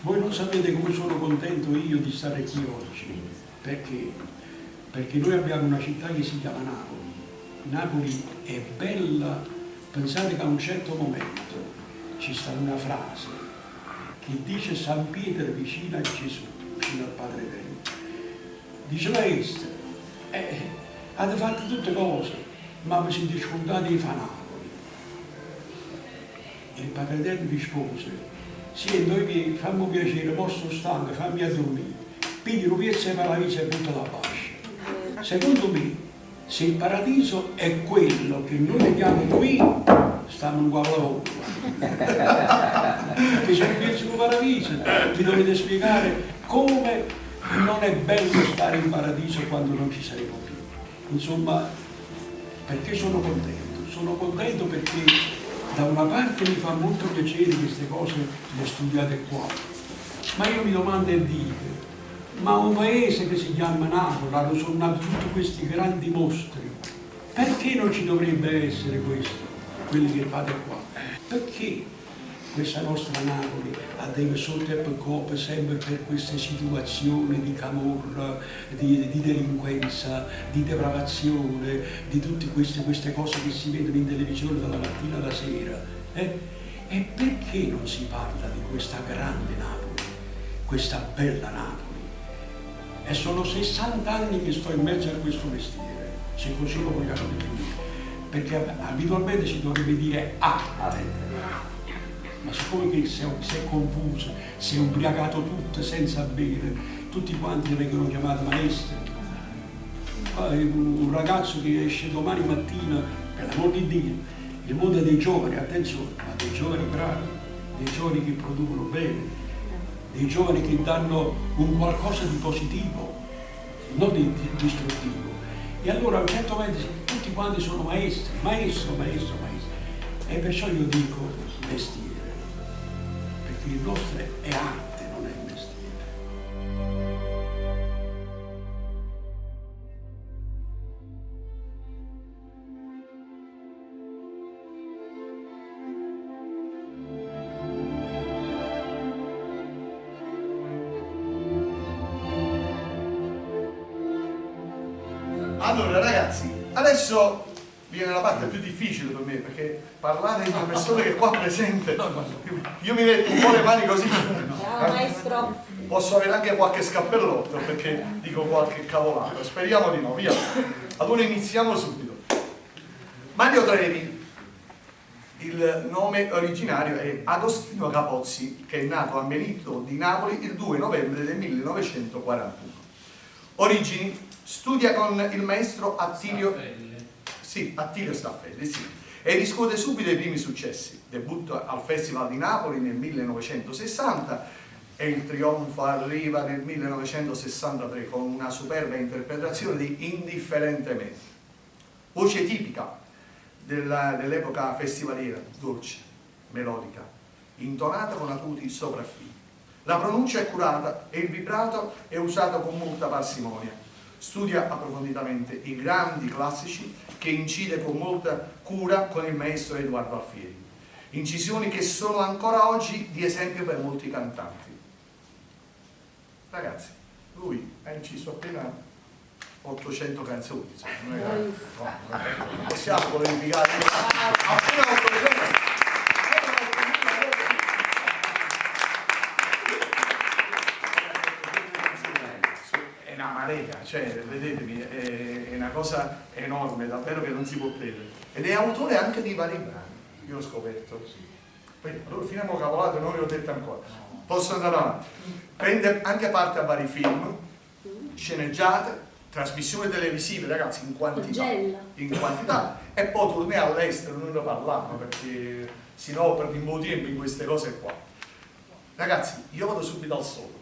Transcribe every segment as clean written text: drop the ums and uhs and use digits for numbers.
Voi non sapete come sono contento io di stare qui oggi, perché noi abbiamo una città che si chiama Napoli. Napoli è bella, pensate che a un certo momento ci sta una frase che dice San Pietro vicino a Gesù, vicino al Padre Eterno. Dice maestro, avete fatto tutte cose, ma vi siete scordati di fa Napoli. E il Padre Eterno rispose, sì, noi fammi piacere, posso stanco, fammi a dormire. Quindi non piazza per la vita e butta la pace. Secondo me, se il paradiso è quello che noi vediamo qui, stiamo in quella volta. Perché se non piazza il paradiso, vi dovete spiegare come non è bello stare in paradiso quando non ci saremo più. Insomma, perché sono contento? Sono contento perché da una parte mi fa molto piacere queste cose le studiate qua, ma io mi domando e dico, ma un paese che si chiama Napoli, hanno sono nati tutti questi grandi mostri, perché non ci dovrebbe essere questo, quelli che fate qua? Perché questa nostra Napoli deve sotto e cope sempre per queste situazioni di camorra, di delinquenza, di depravazione, di tutte queste cose che si vedono in televisione dalla mattina alla sera. E perché non si parla di questa grande Napoli, questa bella Napoli? E sono 60 anni che sto in mezzo a questo mestiere, se così lo vogliamo definire, perché abitualmente si dovrebbe dire ma siccome che si è confuso, si è ubriacato tutto senza bere, tutti quanti vengono chiamati maestri. Un ragazzo che esce domani mattina, per l'amor di Dio, il mondo dei giovani, attenzione, ma dei giovani bravi, dei giovani che producono bene, dei giovani che danno un qualcosa di positivo, non di distruttivo. E allora a un certo momento tutti quanti sono maestri, maestro. E perciò io dico mestiere. Il nostro è arte, non è mestiere. Allora ragazzi, adesso viene la parte più difficile per me, perché parlare di una persona che è qua presente, io mi metto un po' le mani così, maestro. Posso avere anche qualche scappellotto perché dico qualche cavolata, speriamo di no, via. Allora iniziamo subito. Mario Trevi, il nome originario è Agostino Capozzi, che è nato a Melito di Napoli il 2 novembre del 1941. Origini: studia con il maestro Attilio Staffelli, sì, e riscuote subito i primi successi. Debutta al Festival di Napoli nel 1960 e il trionfo arriva nel 1963 con una superba interpretazione di Indifferentemente, voce tipica dell'epoca festivaliera, dolce, melodica, intonata con acuti sopraffini. La pronuncia è curata e il vibrato è usato con molta parsimonia. Studia approfonditamente i grandi classici che incide con molta cura con il maestro Edoardo Alfieri. Incisioni che sono ancora oggi di esempio per molti cantanti. Ragazzi, lui ha inciso appena 800 canzoni, insomma, non possiamo glorificare appena 800. Una marea, cioè, vedetemi, è una cosa enorme, davvero, che non si può credere. Ed è autore anche di vari brani, io ho scoperto. Poi, allora, finiamo cavolate, non le ho dette ancora. Posso andare avanti. Prende anche parte a vari film, sceneggiate, trasmissioni televisive, ragazzi, in quantità. E poi tournée all'estero, non ne parliamo, perché sennò perdiamo tempo in queste cose qua. Ragazzi, io vado subito al solo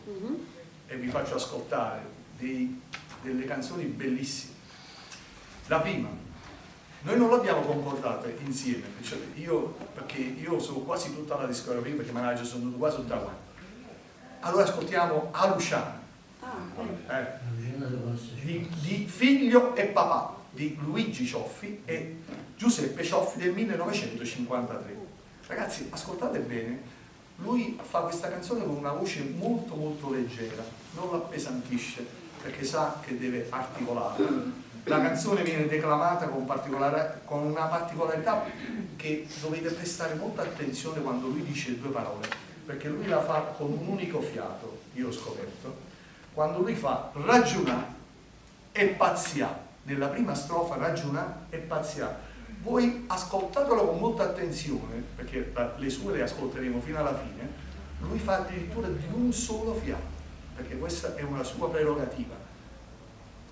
e vi faccio ascoltare delle canzoni bellissime. La prima, noi non l'abbiamo concordata insieme, cioè perché io so quasi tutta la discografia, perché magari sono venuto quasi tutta qua. Allora ascoltiamo A Luciana, di Figlio e Papà, di Luigi Cioffi e Giuseppe Cioffi del 1953. Ragazzi, ascoltate bene, lui fa questa canzone con una voce molto molto leggera, non la appesantisce perché sa che deve articolarla. La canzone viene declamata con una particolarità che dovete prestare molta attenzione quando lui dice due parole, perché lui la fa con un unico fiato, io ho scoperto, quando lui fa ragionà e pazzia, nella prima strofa ragionà e pazzia. Voi ascoltatelo con molta attenzione, perché le sue le ascolteremo fino alla fine, lui fa addirittura di un solo fiato, perché questa è una sua prerogativa.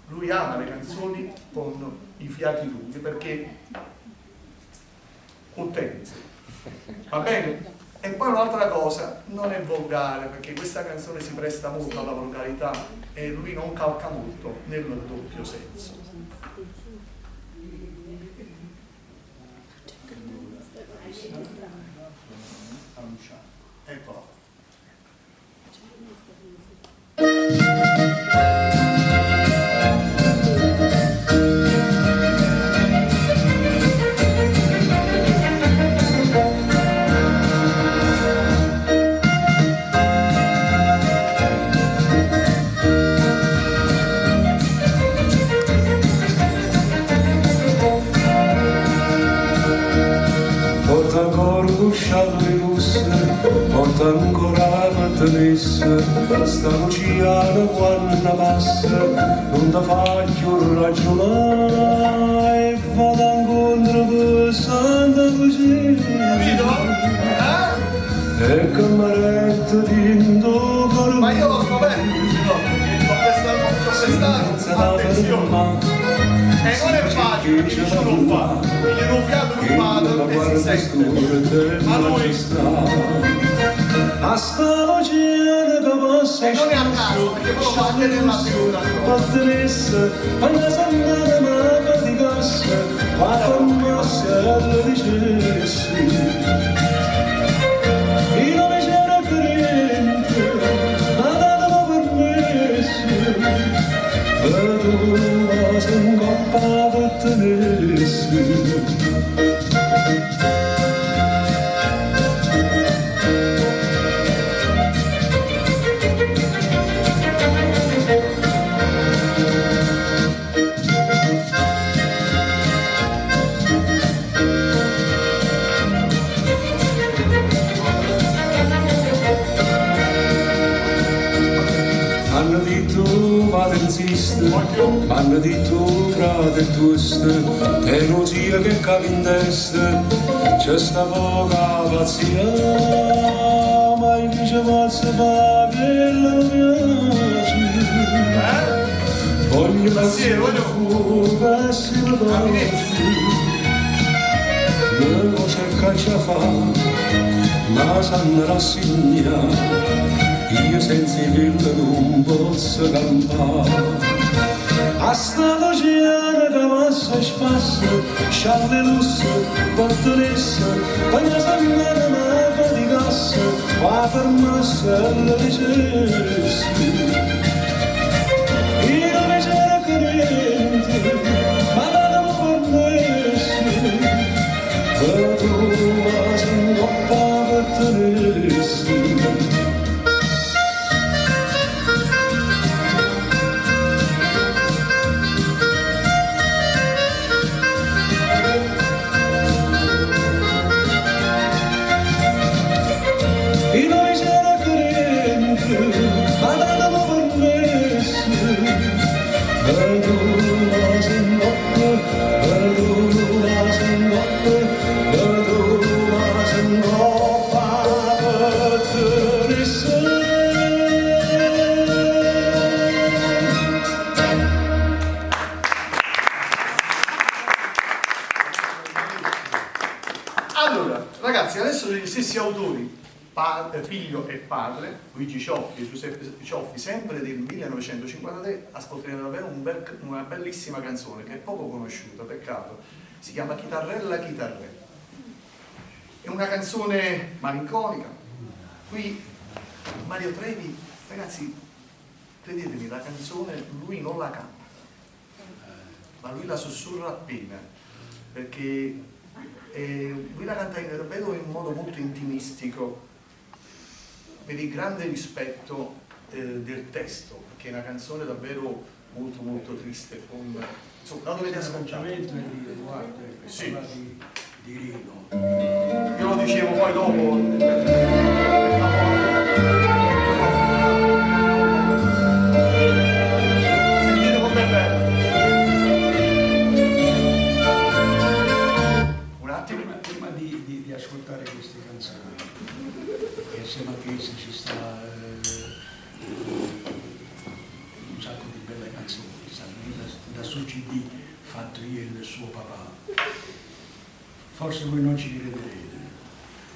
Lui ama le canzoni con i fiati lunghi perché utente, va bene? E poi un'altra cosa, non è volgare, perché questa canzone si presta molto alla volgarità e lui non calca molto nel doppio senso. Eccola. Porta ancora mattanessa, sta Luciana quando passa, non ti faccio ragionare e vado incontro per Santa Lucia. E camaretta tinto con Ma io l'ho scoperto, l'ho prestato, attenzione. E non è facile, perché nessuno lo fa, perché un fiato non vado e si sente, ma lui a sta Luciana che passa e non è a caso, perché poi lo fa anche nella seconda Pattenessa, quando s'andata ma faticasse, ma commosse alla dicessi. Io non mi c'era credente, ma datelo permesso, per tu se in coppa pattenessi. M'hanno detto frate e toste, te non sia che capi in testa, c'è sta poca pazzia, ma io dice pazza fa che lo piace. Voglio passare fuoco e si lo toglie, non c'è caccia fa, ma sanno rassegnare, io senza quello non posso campare. A sta Luciana che passa e spassa, scialle lusso, pattonessa, quando s'andata ma faticasse, va fermasse alla dicessi. Io non mi c'era credente, ma datemi permesso, per tu se in coppa pattonessi. Allora, ragazzi, adesso gli stessi autori, figlio e padre, Luigi Cioffi e Giuseppe Cioffi, sempre del 1953, ascolteremo davvero una bellissima canzone che è poco conosciuta, peccato, si chiama Chitarrella Chitarrella. È una canzone malinconica. Qui Mario Trevi, ragazzi, credetemi, la canzone lui non la canta, ma lui la sussurra appena, perché lui la canta davvero in modo molto intimistico, per il grande rispetto del testo, perché è una canzone davvero molto molto triste, insomma, la dovete ascoltare. Di Edoardo, Sì. parla di Rino. Io lo dicevo poi dopo. Sentite com'è bello. Un attimo. Prima di ascoltare queste canzoni, che insieme a queste ci sta un sacco di belle canzoni, sta da suo CD fatto ieri del suo papà. Forse voi non ci crederete.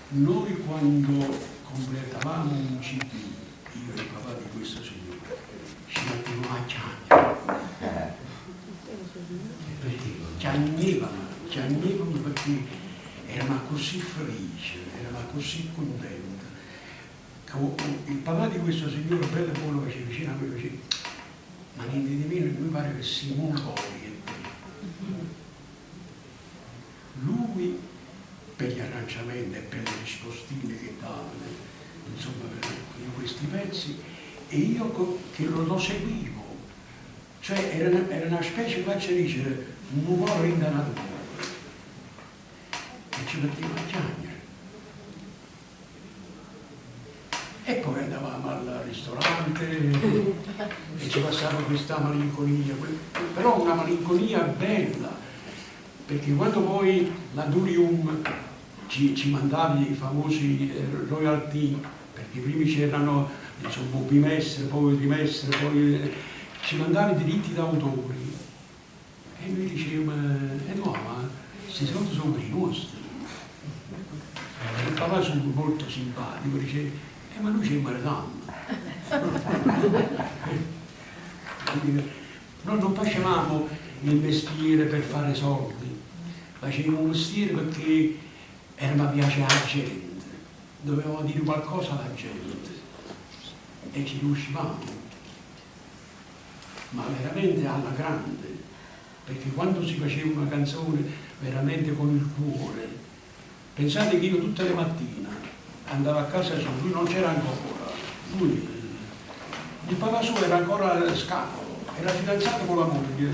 Noi quando completavamo un CD, io e il papà di questo signore, ci mettevamo a piangere. Piangevamo perché eravamo così felici, eravamo così contenti. Il papà di questo signore, bello buono, che ci vicino a me, faceva, ma niente di meno, mi pare che Simone Gori è te. Lui, per gli arrangiamenti e per le rispostine che davano, insomma, per questi pezzi, e io che lo seguivo, cioè era una specie, faccio dicere, un umore inganatore, e ci metteva a piangere. E poi andavamo al ristorante e ci passava questa malinconia, però una malinconia bella, perché quando poi la Durium ci mandavi i famosi royalty, perché prima c'erano bimestre, poi trimestre, poi ci mandavi i diritti d'autore, e noi dicevamo, no, ma questi soldi sono per i nostri. Il papà fu molto simpatico, diceva, ma noi ci immaritamo. Noi non facevamo il mestiere per fare soldi, facevamo un mestiere perché mi piace la gente, dovevamo dire qualcosa alla gente e ci riuscivamo, ma veramente alla grande, perché quando si faceva una canzone veramente con il cuore, pensate che io tutte le mattine andavo a casa sua, lui non c'era ancora, il papà suo era ancora scapolo, era fidanzato con la moglie,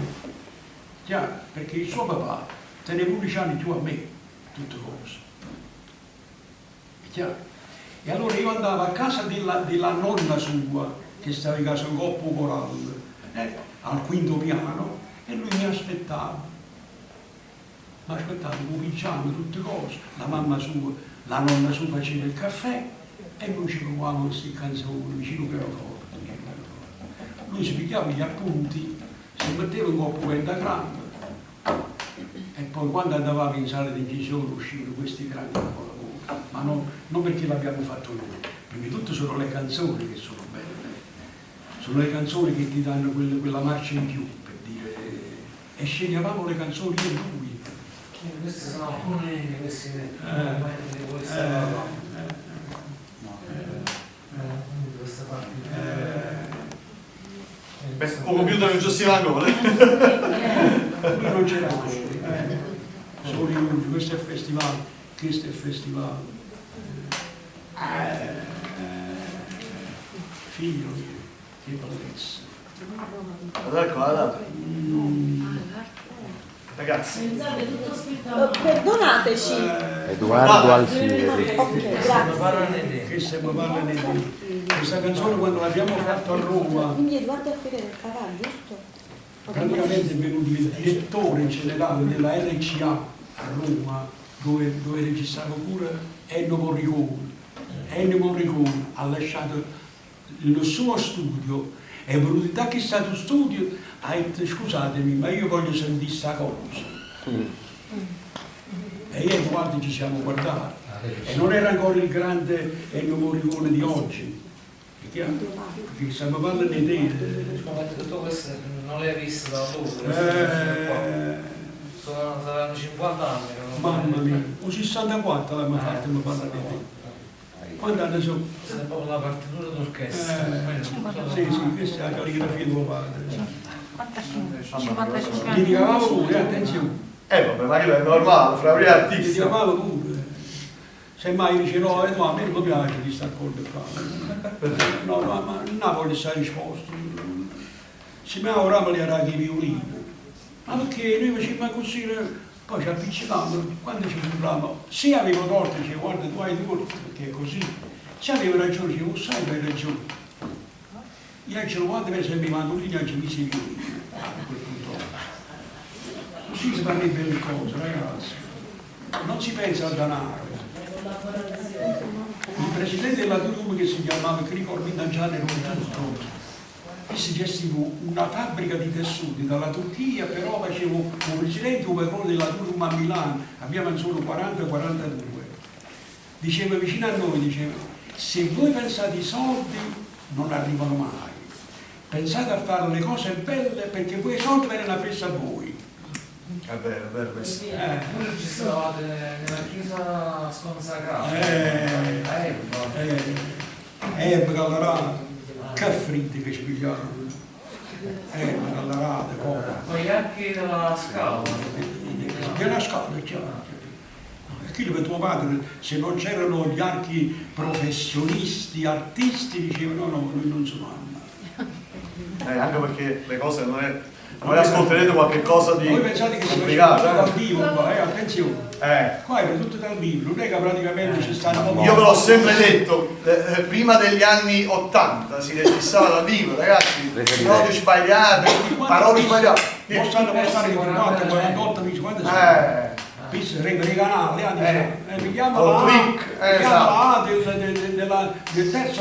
già, perché il suo papà teneva 11 anni più a me, tutte cose. È chiaro? E allora io andavo a casa della nonna sua, che stava in casa in Coppo Corallo, al quinto piano, e lui mi aspettava. Mi aspettava, cominciamo tutte cose, la mamma sua, la nonna sua faceva il caffè e noi ci provavamo queste canzoni vicino pianoforte. Lui si pigliava gli appunti, si metteva un po' pentagramma e poi quando andavamo in sala di incisione uscivano questi grandi capolavori, ma non perché l'abbiamo fatto noi, prima di tutto sono le canzoni che sono belle, sono le canzoni che ti danno quella marcia in più, per dire, e sceglievamo le canzoni io e lui. Queste sono alcune di questi momenti di questa parte. Beh, ho computer non gestiva ancora. Lui non c'era solo io, questo è il festival. Figlio mio, che bellezza. Guarda. Ragazzi, perdonateci. Edoardo Alfieri. Ok, grazie. Che stiamo parlando di questa canzone quando l'abbiamo fatta a Roma, Quindi Edoardo Alfieri del Cavallo, giusto? praticamente è venuto il direttore generale della RCA a Roma, dove registrava pure Ennio Morricone. Ennio Morricone ha lasciato il suo studio, è venuto da che stato studio, ha detto scusatemi ma io voglio sentire sta cosa. E io e guardi ci siamo guardati, e non era ancora il grande Ennio Morricone di oggi, perché stiamo parlando di te. Tutto questo non l'hai visto da dove? Saranno 50 anni. Mamma mia, o 64 l'abbiamo fatto, mi parla di te. Quando hanno su? Questa è proprio la partitura d'orchestra. Sì, questa è la calligrafia di tuo padre. 55 Mi anni. chiamavo pure, attenzione, vabbè, ma che è normale, fra gli mi artisti. chiamavo pure. Semmai dice no, a me non mi piace di stare con il qua. No, ma non voglio stare risposto. Se mi ora li era di violino. Ma perché noi facevamo così, poi ci appiccicavamo, quando ci parlavamo, se avevo torto, dicevo guarda tu hai torto, perché è così. Se avevo ragione, dicevo sai che hai ragione. Io dicevo quante volte mi mandolini oggi mi si violino. Così si fanno le belle cose, ragazzi. Non si pensa al denaro. Il presidente della Durum che si chiamava Grigor Mindangiani che si gestiva una fabbrica di tessuti dalla Turchia, però facevo un presidente un padrone della Durum a Milano, abbiamo solo 40-42. Diceva vicino a noi, diceva, se voi pensate ai soldi non arrivano mai, pensate a fare le cose belle perché poi i soldi vengono presi a voi. È vero questo. Voi ci stavate nella chiesa sconsacrata. Gallerata, che fritti che ci pigliavano. Gallerate, poi. Con gli archi della scala. Della scala, chiaro. Perché per tuo padre, se non c'erano gli archi professionisti, artisti, dicevano no, noi non sono armati. Anche perché le cose non è... Voi ascolterete qualche cosa di voi pensate che si complicato, faceva dal vivo qua, attenzione. eh. Qua è tutto dal vivo, non è che praticamente ci stanno... Io ve l'ho sempre detto, prima degli anni 80 si registrava dal vivo, ragazzi, note sbagliate, parole sbagliate. Non stanno passare 24, 48, 50, regalare, mi chiamano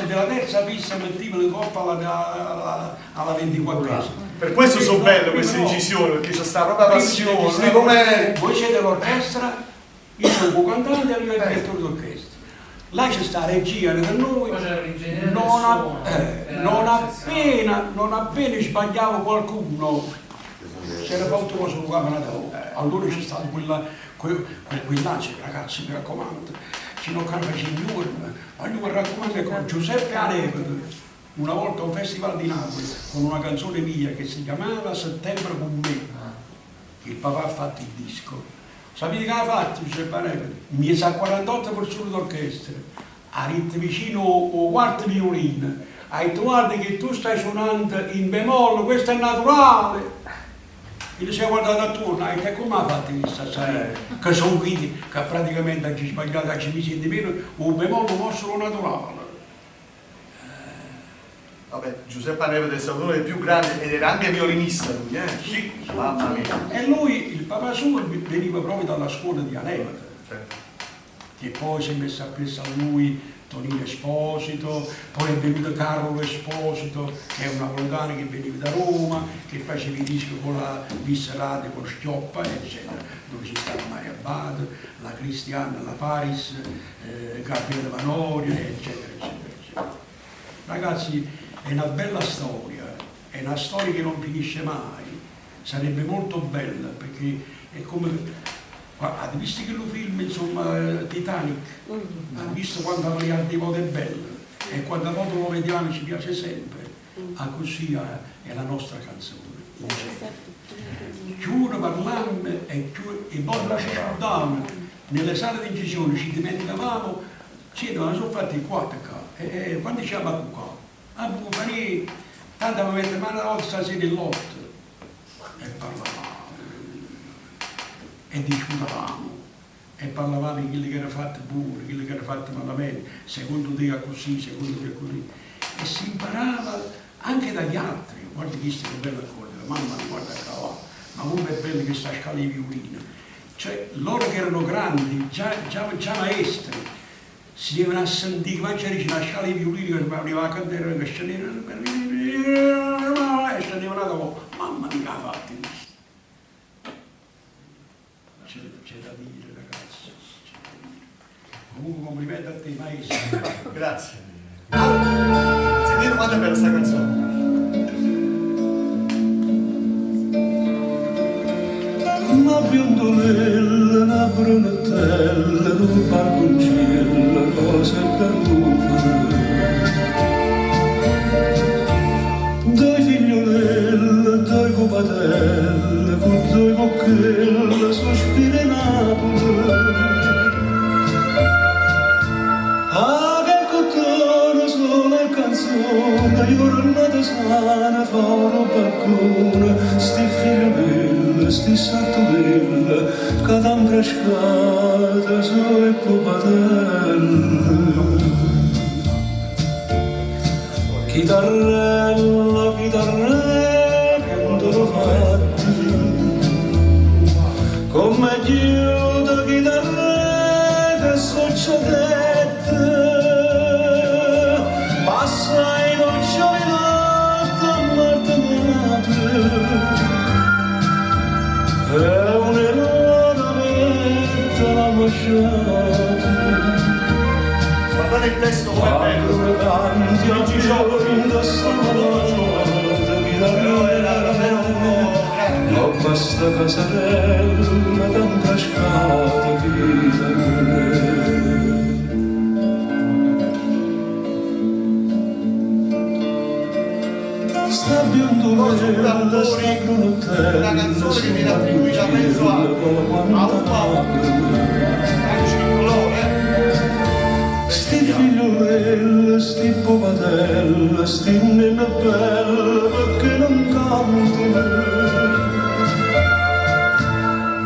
della terza pista mettiamo in coppa alla 24esima. Per questo sono belle queste incisioni, perché c'è sta propria passione. Voi siete l'orchestra, io sono un cantante e io il direttore d'orchestra. Là c'è sta regia da noi, non appena sbagliavo qualcuno, c'era fatto cosa sul camerato, allora c'è stato quell'ansia, ragazzi mi raccomando, ci non cambia signore, ma io mi raccomando con Giuseppe Anevedo, una volta a un festival di Napoli, con una canzone mia che si chiamava Settembre con me, che il papà ha fatto il disco. Sapete che ha fatto Giuseppe Anevedo? Mi sa 48 persone d'orchestra, ha detto vicino o quarto violino, hai detto guarda che tu stai suonando in bemolle, questo è naturale. E si è guardato attorno, e come ha fatto questa salire? Che sono qui, che praticamente ha sbagliato, ha mi sente meno, un bemolle nostro naturale. Vabbè, Giuseppe Anevedo è stato uno dei più grandi ed era anche violinista lui, Sì, mamma mia. E lui, il papà suo, veniva proprio dalla scuola di Anevedo, che poi si è messo appresso a lui Tonino Esposito, poi è venuto Carlo Esposito, che è un napoletano che veniva da Roma, che faceva i dischi con la Visserate, con Schioppa, eccetera, dove ci stava Maria Abbato, la Cristiana, la Paris, Gabriele Vanoria, eccetera, eccetera, eccetera. Ragazzi, è una bella storia, è una storia che non finisce mai, sarebbe molto bella, perché è come... Avete visto che lo film, insomma, Titanic? Avete visto quando la di volte è bella e quando volte lo vediamo ci piace sempre. Così è la nostra canzone. Chiudo parlando e poi la ci scordavamo, nelle sale di incisione ci dimenticavamo, non sono fatti i 4K, e quando diciamo qua, a Bufani, tanto mi mette mano alla volta stasera dell'otto e parlavamo. E discutavamo e parlavamo di quelli che erano fatti pure, quelli che erano fatti malamente, secondo te è così, secondo te è così. E si imparava anche dagli altri, guarda chi sta bello accordo, mamma guarda qua, ma come è bello che sta scala di violino. Cioè loro che erano grandi, già maestri, si devono a sentire, ma c'era una scala di violino che arrivava a cantare, che scendevano, e scendevano da poco, mamma mia ha fatto questo. C'è da dire, ragazzi, c'è da dire. Comunque complimenti a te, maestro. Grazie. Allora, sentite quanto è bella sta canzone. Una biondolella, una brunetella, un barconcino, cose per due figliolelle, due copatelle, con due bocchelle, sospira Napoli. persona, giornata sana, foro balcone, sti figliolelle, sti sartolelle, che t'han frescata sole e pupadelle. Chitarrella, chitarrella, quando lo fatti, come aiuta chitarrella che succedette, passa in un giovinotto a Martinate, e un'eroa mette la mosciata. Guardate il testo come è bello. Non ci sono però era davvero un po' grande. Ho questa casarella tan cascata vita sta biondolella, sta brunotella, una canzone che viene attribuita penso a sti figliolelle, sti popadelle, sti nenne belle, perché non canti?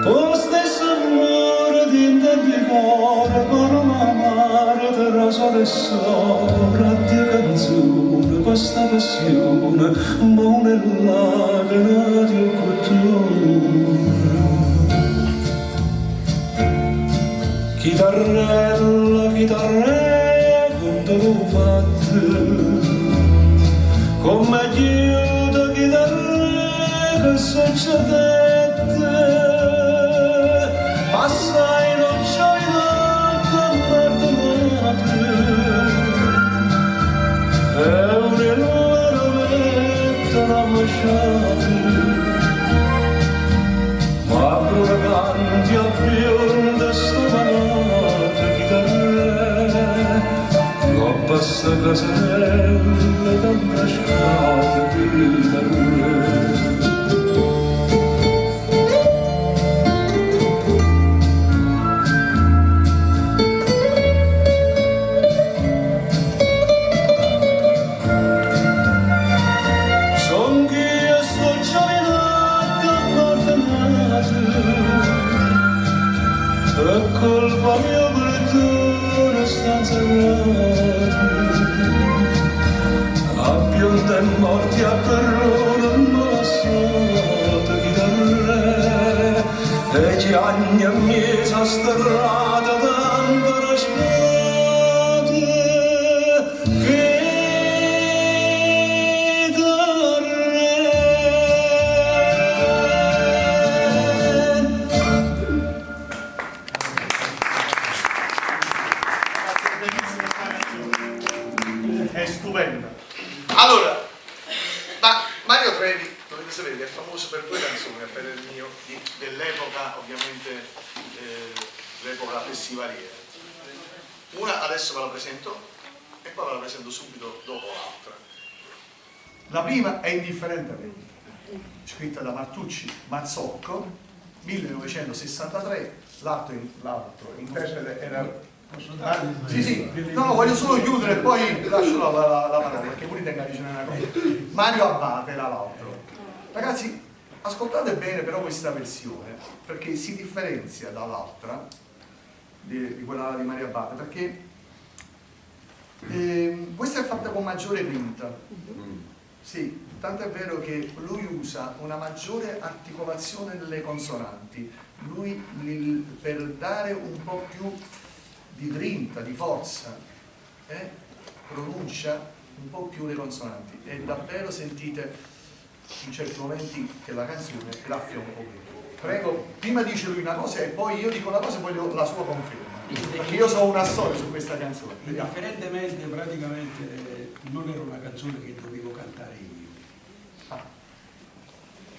Po stesso amore di intendicore, per un'amare terra sole e sopra, Dio canzone, questa passione, ma una è là che nati o cultura. Chitarrella, chitarrella, quando lo fate, come aiuta chitarrella che succedette, passa in un giovinotto a Martinate, e un'eroa mette la mosciata. Ma provando a bionda stavolta chitarrella, l'ho passa casarella tan cascata chitarrella. Son chi sto giovinotto a Martinate, e colpa mia per tu non sta serrata, a bionda e morti a perrone ammassata chitarrella, e ci anni a mezza strada tanto rascata, È stupenda. Allora, ma Mario Trevi, dovete sapere, è famoso per due canzoni, per il mio, dell'epoca, ovviamente, l'epoca festivaliera. Una adesso ve la presento e poi ve la presento subito dopo l'altra. La prima è Indifferente a me, scritta da Martucci Mazzocco, 1963, l'altro interprete era... Sì, no, voglio solo chiudere e poi lascio la parola perché pure tenga vicino una cosa. Mario Abbate era l'altro. Ragazzi, ascoltate bene però questa versione perché si differenzia dall'altra di quella di Mario Abbate, perché questa è fatta con maggiore quinta. Sì, tanto è vero che lui usa una maggiore articolazione delle consonanti. Lui per dare un po' più di grinta, di forza, pronuncia un po' più le consonanti e davvero sentite in certi momenti che la canzone graffia un po' più. Prego, prima dice lui una cosa e poi io dico una cosa e poi la sua conferma, perché io so una storia su questa canzone. Indifferentemente praticamente non era una canzone che dovevo cantare io,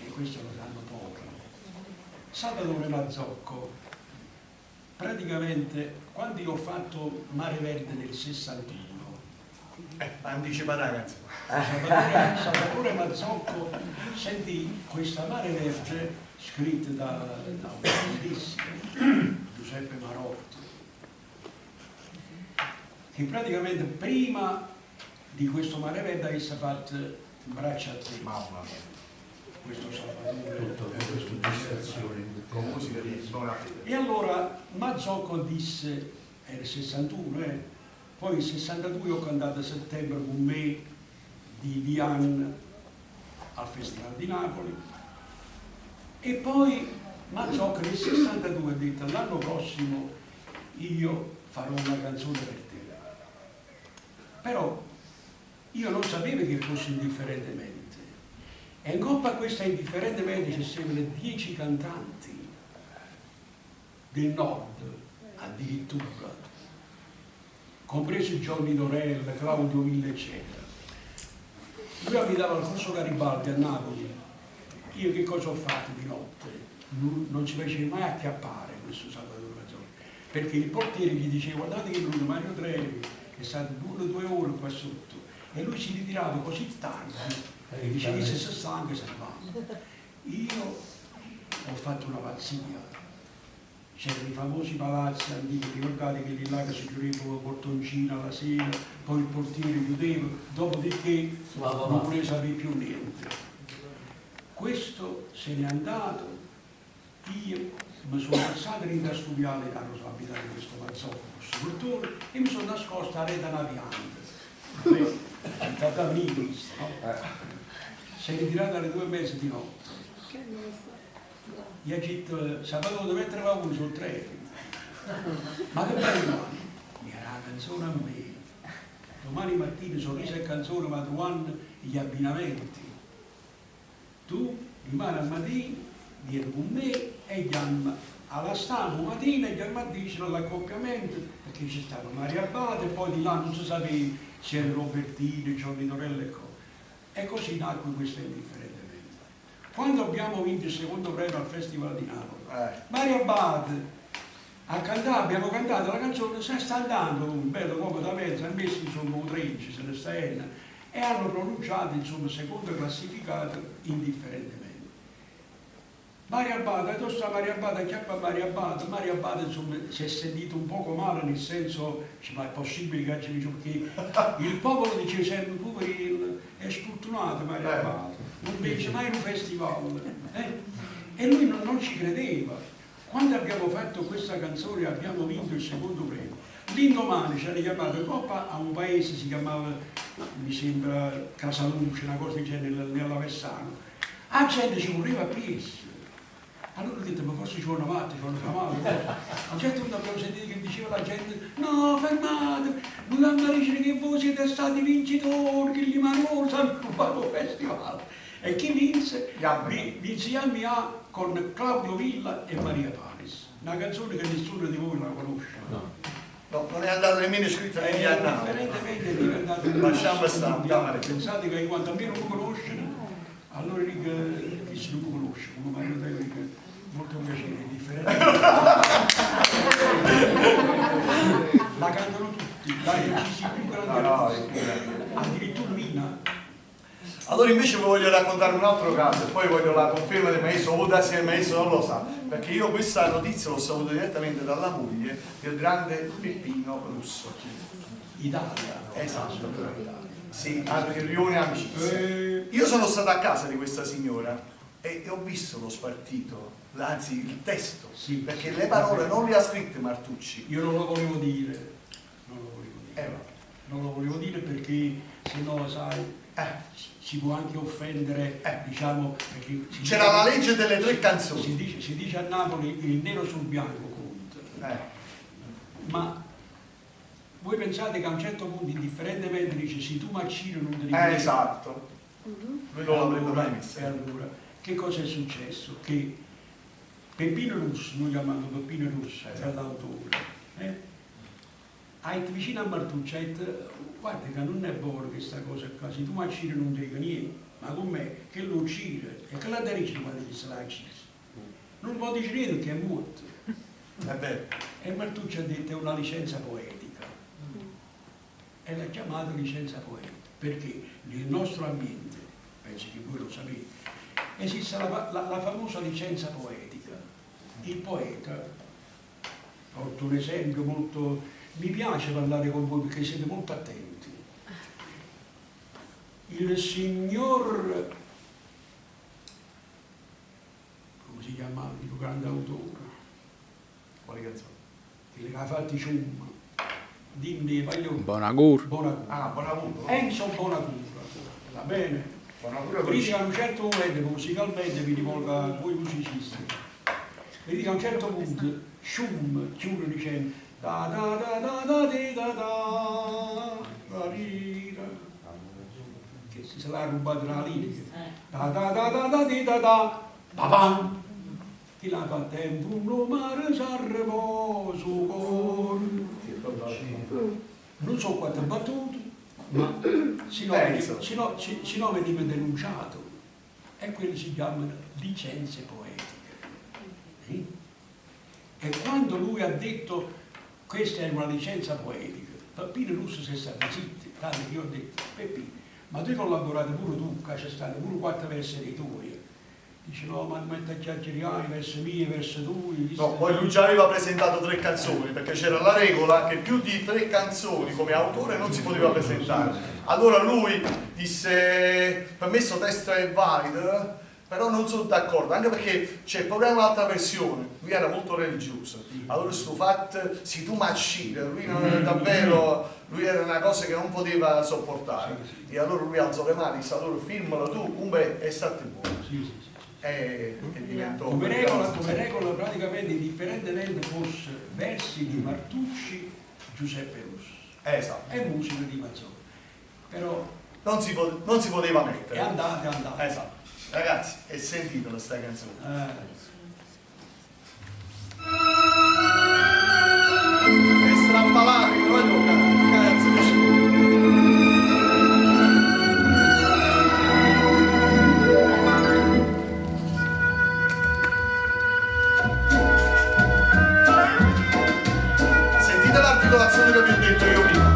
e questo lo sanno pochi. Salvatore Mazzocco, praticamente quando io ho fatto Mare Verde nel 61, anticipa la canzone. Salvatore Mazzocco sentì questa Mare Verde scritta da un grandissimo Giuseppe Marotto, che praticamente prima di questo Maraveda essa fatto braccia a te. Mamma mia. Questo Salvatore, questa generazione. Con musica di buona fede. E allora Mazzocco disse, era il 61, poi il 62 ho cantato a settembre con me di Vian al Festival di Napoli, e poi Mazzocco nel 62 ha detto l'anno prossimo io farò una canzone per te. Però io non sapevo che fosse indifferentemente, e in coppa a questa indifferentemente ci seguono 10 cantanti del nord addirittura, compreso Johnny Dorella, Claudio Villa eccetera. Lui abitava al Corso Garibaldi a Napoli. Io che cosa ho fatto di notte? Non ci facevo mai acchiappare questo Salvatore Mazzocco, perché il portiere gli diceva guardate che lui Mario Trevi è stato 1 o 2 ore qua sotto, e lui si ritirava così tardi e diceva che se si stanca se ne va. Io ho fatto una pazzia. C'erano i famosi palazzi antichi, ricordate che lì là che si chiudeva il portoncino alla sera, poi il portiere chiudeva, dopodiché non voleva sapere più niente. Questo se n'è andato, io mi sono alzato in Castuviale, da Rosa abitare questo Mazzocco, questo cultore, e mi sono nascosto a Reta Naviante, città da Nigris, no? Si è ritirato alle 2:30 di notte. Gli ha detto, sabato devo mettere la uno sul treno. Ma che bello! Mi era la canzone a me. Domani mattina sorriso e canzone ma trovando gli abbinamenti. Tu rimani al mattino, vieni con me e andiamo alla stampa mattina e andiamo a dire l'accoppiamento, perché ci stava Maria Abate, e poi di là non si sapeva se era Robertino, Giorni Dorella e cose. E così nacque questa indifferentemente. Quando abbiamo vinto il secondo premio al Festival di Napoli, Mario Abate abbiamo cantato la canzone Se sta andando, un bello poco da mezzo, ha messo insomma un 13, se ne sta e hanno pronunciato insomma secondo classificato indifferentemente. Mario Abate, dove sta Mario Abate, chiappa Mario Abate insomma si è sentito un poco male, nel senso, ma è possibile che ci dice, perché il popolo dice sempre poverino, è sfortunato Mario Abate, non vince mai un festival, e lui non ci credeva. Quando abbiamo fatto questa canzone abbiamo vinto il secondo premio. L'indomani ci hanno chiamato Coppa a un paese, si chiamava, mi sembra, Casaluce, una cosa del genere, nell'Avessano. La gente ci correva appresso. Allora ho detto, ma forse ci vuole una matta, ci vuole una mano. A un certo punto abbiamo sentito che diceva la gente, no, fermate, non andate a dire che voi siete stati vincitori, che gli Manolo hanno rubato il festival. E chi vinse? Vinse Yammi A con Claudio Villa e Maria Paris. Una canzone che nessuno di voi la conosce. No, non è andata nemmeno scritta negli annali. Differentemente è diventato un Lasciamo stare. Pensate che quando a me non lo conoscono, allora chi si non lo conosce, come Mario Trevi, molto piacere, differente. La cantano tutti, dai, ci si più grandi, addirittura Lina. Allora invece vi voglio raccontare un altro caso, e poi voglio la conferma del maestro, o da se il maestro non lo sa, perché io questa notizia l'ho saputa direttamente dalla moglie del grande Peppino Russo. Italia. Esatto. Sì, a riunione amicizia. Io sono stato a casa di questa signora e ho visto lo spartito, anzi il testo, Sì, perché le parole non le ha scritte Martucci. Io non lo volevo dire, non lo volevo dire perché se no, sai, si può anche offendere, diciamo, perché c'era la legge delle 3 canzoni. Si dice a Napoli il nero sul bianco conta. Ma voi pensate che a un certo punto indifferentemente dice se tu Maccino non ti ricordi. Esatto. Lui non l'avrebbe mai visto. E allora, che cosa è successo? Che Peppino Russo, noi chiamiamo Peppino Russo, era l'autore, vicino a Martucci ha detto, guarda che non è buono questa cosa qua, se tu Maccino non ti dico niente, ma con me che lo uccide, e che la dice quando si l'ha ucciso? Non può dire niente perché è morto. E Martucci ha detto è una licenza poetica. E l'ha chiamata licenza poetica, perché nel nostro ambiente, penso che voi lo sapete, esiste la famosa licenza poetica. Il poeta, porto un esempio molto, mi piace parlare con voi perché siete molto attenti. il signor, come si chiama il grande autore, Quali canzoni? che ha fatto i cium, dimmi, voglio... Bonagur. Bonagur. Ah, Bonavuto. Enzo Bonagur, va bene? Bonavuto Critica a un certo momento, musicalmente mi rivolgo a voi musicisti, critica a un certo punto, Schum chiude dicendo da da da da da di da da ri, da. Che si sarà rubato la lirica, da da da da da di da babam, chi l'ha fatto in fundo mare Sanremo su con, non so quante battute, ma si no veniva denunciato e quelli si chiamano licenze poetiche. E quando lui ha detto questa è una licenza poetica, Peppino Russo si è stato zitto, tanto che io ho detto Peppino, ma tu hai collaborato pure tu, che c'è stato pure 4 versi dei tuoi. Dice no, ma non metti a chiacchierare, versi miei, versi tui. No, poi lui già aveva presentato 3 canzoni, perché c'era la regola che più di 3 canzoni come autore non si poteva presentare. Allora lui disse, per me sto testo è valido, però non sono d'accordo, anche perché c'è proprio un'altra versione, lui era molto religioso, allora sto fatto, si tu maccire, lui non era davvero, lui era una cosa che non poteva sopportare, e allora lui alzò le mani, disse allora firmalo tu, è stato buono. E diventò come regola praticamente indifferentemente fosse versi di Martucci, Giuseppe Russo esatto, e musica di Mazzoni, però non si poteva mettere. è andata. Esatto. Ragazzi, è sentito questa canzone. È strappalato, non è tocca. Cazzo che sentite l'articolazione che vi ho detto io prima.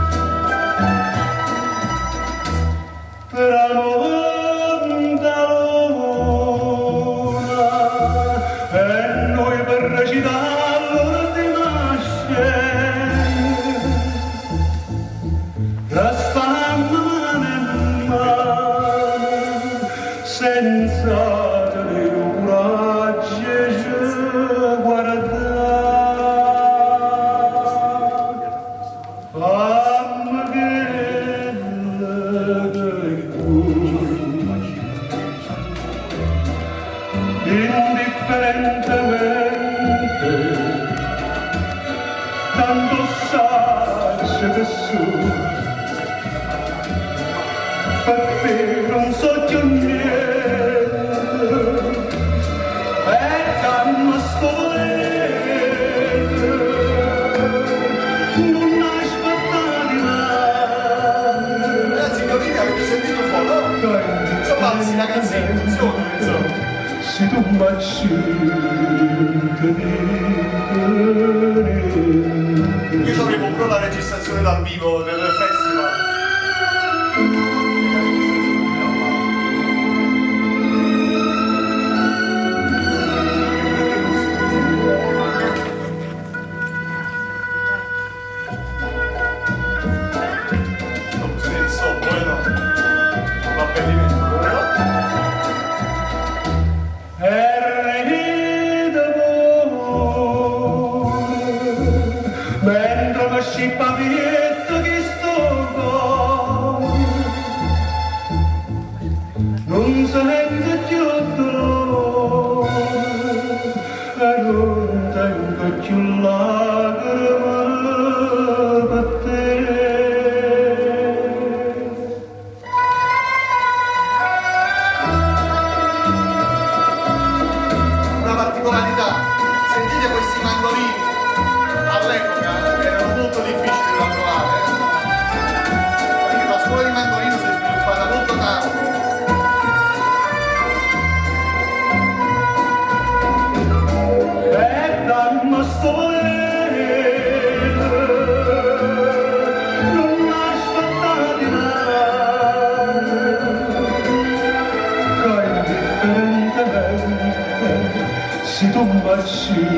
Io avevo proprio la registrazione dal vivo del festival.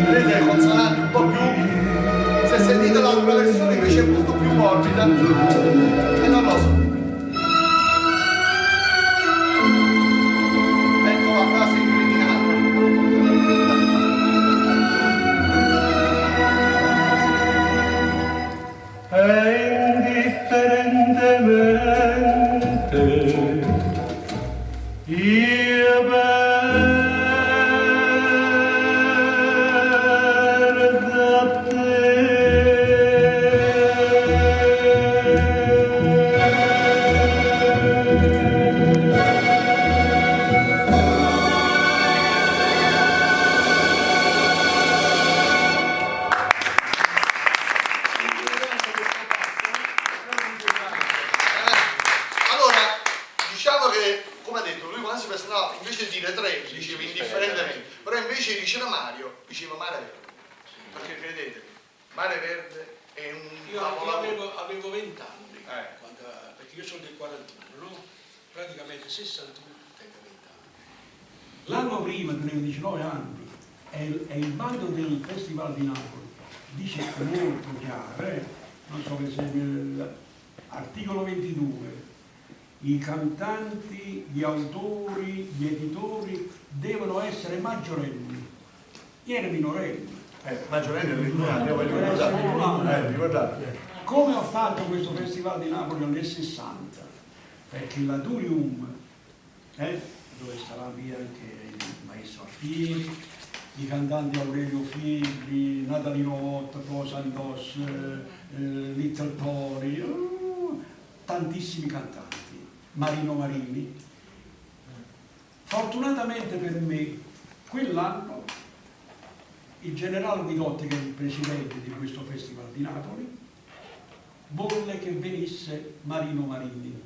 Vedete le consonanti un po' più, se sentite l'altra versione invece è molto più morbida e non lo so. io perdo a te. Allora, diciamo che, come ha detto, lui quando si presentava, invece di dire tre, diceva indifferentemente, però invece diceva Mario, diceva Mare Verde. Perché credetemi, Mare Verde è un Io capolavoro. avevo 20 anni, Eh. perché io sono del 41, no? Praticamente 61, tengo 20 anni. L'anno prima, tenevo 19 anni, e il bando del Festival di Napoli dice molto chiaro, non so per esempio, articolo 22, i cantanti, gli autori, gli editori devono essere maggiorenni. Io ero minorenne. Maggiormente del 22 anni, io voglio ricordare. Ricordate. Come ho fatto questo Festival di Napoli nel 60? Perché la Durium, dove stava via anche il maestro Alfieri, i cantanti Aurelio Figli, Natalino Otta, Flo Santos, Little Poli, tantissimi cantanti, Marino Marini. Fortunatamente per me, quell'anno il generale Guidotti, che è il presidente di questo Festival di Napoli, volle che venisse Marino Marini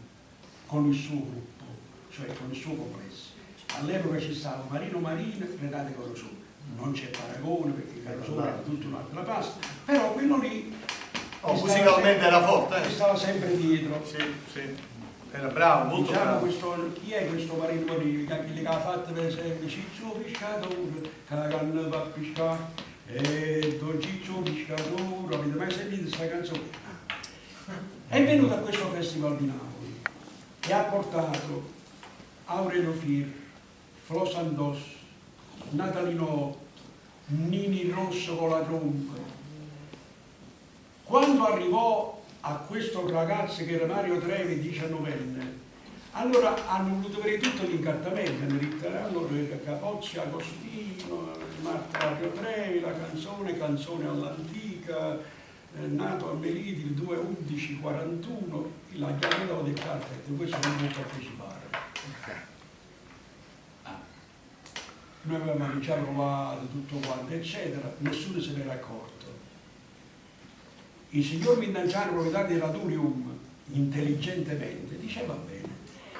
con il suo gruppo, cioè con il suo complesso. All'epoca ci stava Marino Marini e Renate Corosone. Non c'è paragone perché Corosone era tutta un'altra pasta, però quello lì Musicalmente era forte, stava sempre dietro. Sì, sì. Era bravo, molto Diciamo bravo. chi è questo Marino Marini? Che ha fatto per esempio Ciccio Pescatore, che la canna va a pescare, e Don Ciccio Pescatore, avete mai sentito questa canzone? È venuto a questo Festival di Napoli e ha portato Aurelio Fir, Flo Santos, Natalino, Nini Rosso con la tromba. Quando arrivò a questo ragazzo che era Mario Trevi, 19enne, allora hanno voluto avere tutto l'incartamento, hanno ritirato Capozzi Agostino, Marta Mario Trevi, la canzone all'antica, nato a Meliti il 2/11/41, la chiamata del cartetto, questo non può partecipare. Noi avevamo già provato tutto quanto, eccetera, nessuno se n'era accorto. Il signor Mindanciano, proprietario della Durium, intelligentemente, dice va bene.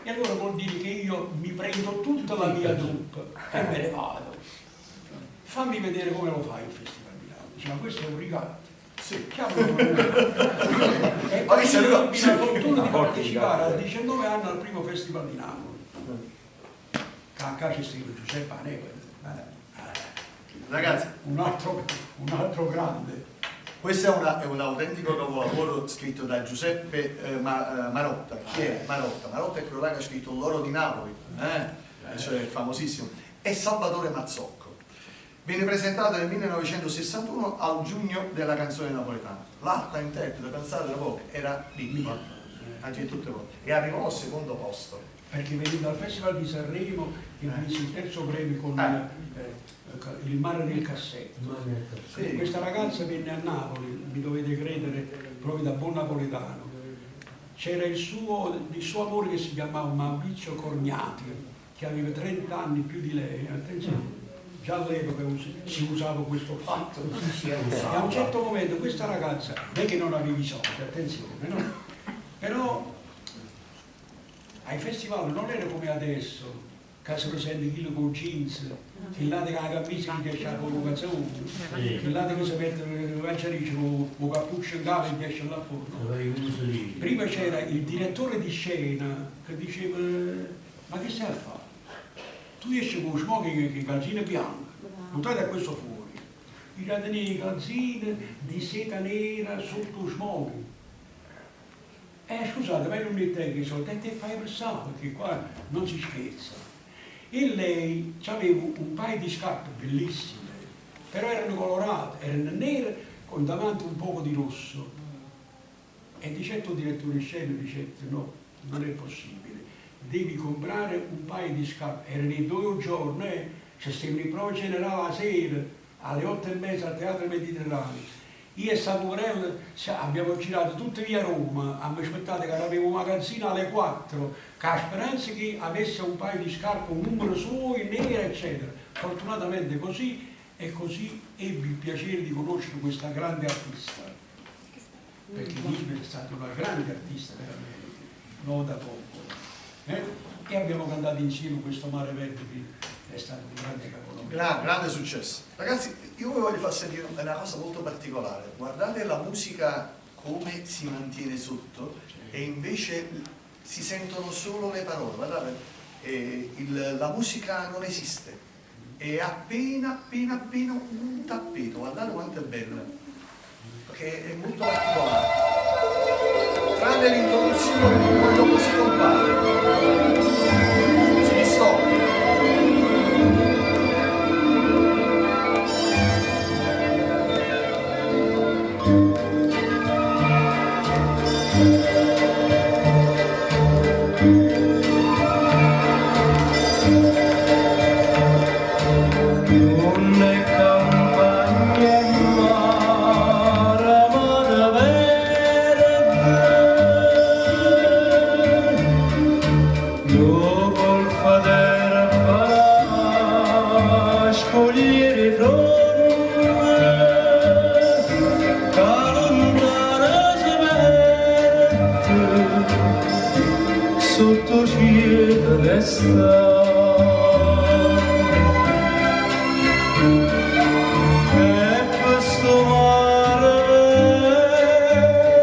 E allora vuol dire che io mi prendo tutta la mia troupe e me ne vado. Fammi vedere come lo fai il Festival di Napoli. Dice, ma questo è un rigatto. Sì. E poi io ho la fortuna di partecipare a 19 anni al primo Festival di Napoli. C'è scritto Giuseppe Anepa. Ragazzi, Un altro grande. questo è un autentico capolavoro scritto da Giuseppe Marotta. Chi è Marotta? Marotta è quello là che ha scritto L'oro di Napoli, cioè famosissimo. E Salvatore Mazzocco. Viene presentato nel 1961 al Giugno della canzone napoletana. L'altra interprete, pensate da poco, era Lippa, anche tutte volte. E arrivò al secondo posto. Perché veniva dal Festival di Sanremo e vinse il terzo premio con Il mare del cassetto. Sì. Questa ragazza venne a Napoli, mi dovete credere, proprio da buon napoletano. C'era il suo amore che si chiamava Maurizio Corgnati, che aveva 30 anni più di lei. Attenzione, già all'epoca si usava questo fatto. E a un certo momento questa ragazza, non è che non avevi soldi, attenzione, no? Però ai festival non era come adesso, che si presenta chi con jeans, che là che la camicia che piace con la canzone, che là che si mette la canciarice con la cappuccia in capo e piace là fuori. Prima c'era il direttore di scena che diceva, ma che stai a fare? Tu esci con smoking e calzine bianche, buttate a questo fuori. Tirate le calzine di seta nera sotto smoking. Scusate, ma non è te che sono, te fai pressare, perché qua non si scherza. E lei aveva un paio di scarpe bellissime, però erano colorate, erano nere con davanti un poco di rosso. E dicetto il direttore di scena, dicette no, non è possibile. devi comprare un paio di scarpe. Erano i 2 giorni, c'è sempre in prova generale la sera, alle 8:30 al Teatro Mediterraneo. Io e Samuel abbiamo girato tutte via Roma, abbiamo aspettato che avevo un magazzino alle 4, con la speranza che avesse un paio di scarpe, un numero suo, nero, eccetera. Fortunatamente così, e così ebbi il piacere di conoscere questa grande artista, perché Lisbeth è stata una grande artista veramente, non da poco. E abbiamo cantato insieme questo Mare Verde che è stato un grande capolavoro. Grande successo. Ragazzi, io vi voglio far sentire una cosa molto particolare. Guardate la musica come si mantiene sotto e invece si sentono solo le parole. Guardate, la musica non esiste, è appena un tappeto. Guardate quanto è bella, perché è molto particolare. Tranne l'introduzione, poi dopo si compare. Si stop. Sotto cielo d'estate e questo mare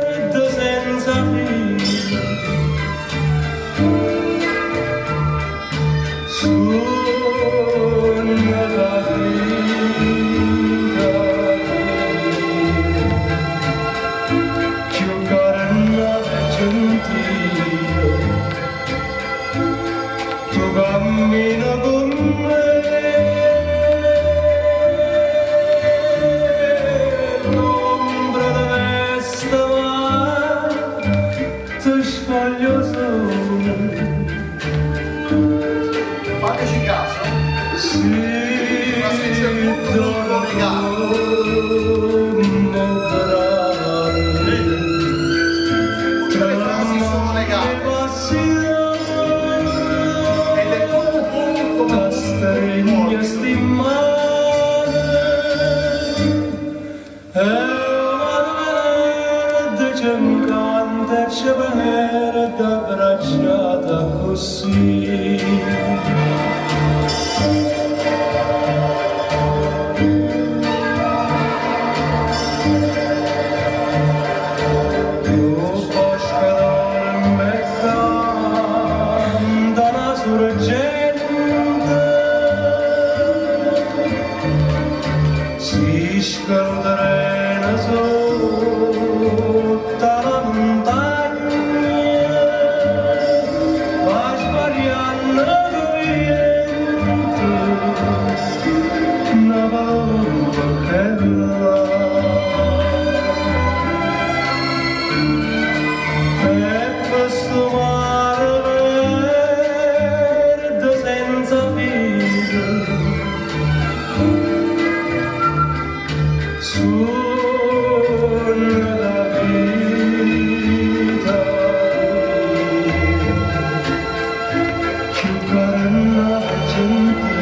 verde senza fine sogna la vita più carina e gentile. Tu cammina con me, l'ombra di questa mare, ti spoglio solo. Fateci caso, Ma se c'è molto legato. Tutte le frasi sono legate. Ed è tutto come Stregna stimare e verde c'è un canto e c'è verde abbracciata così. Si scorderà sotto la montagna, va sbagliando vento, una paura che va. E questo mare verde senza fine sogna la vita più carina e gentile.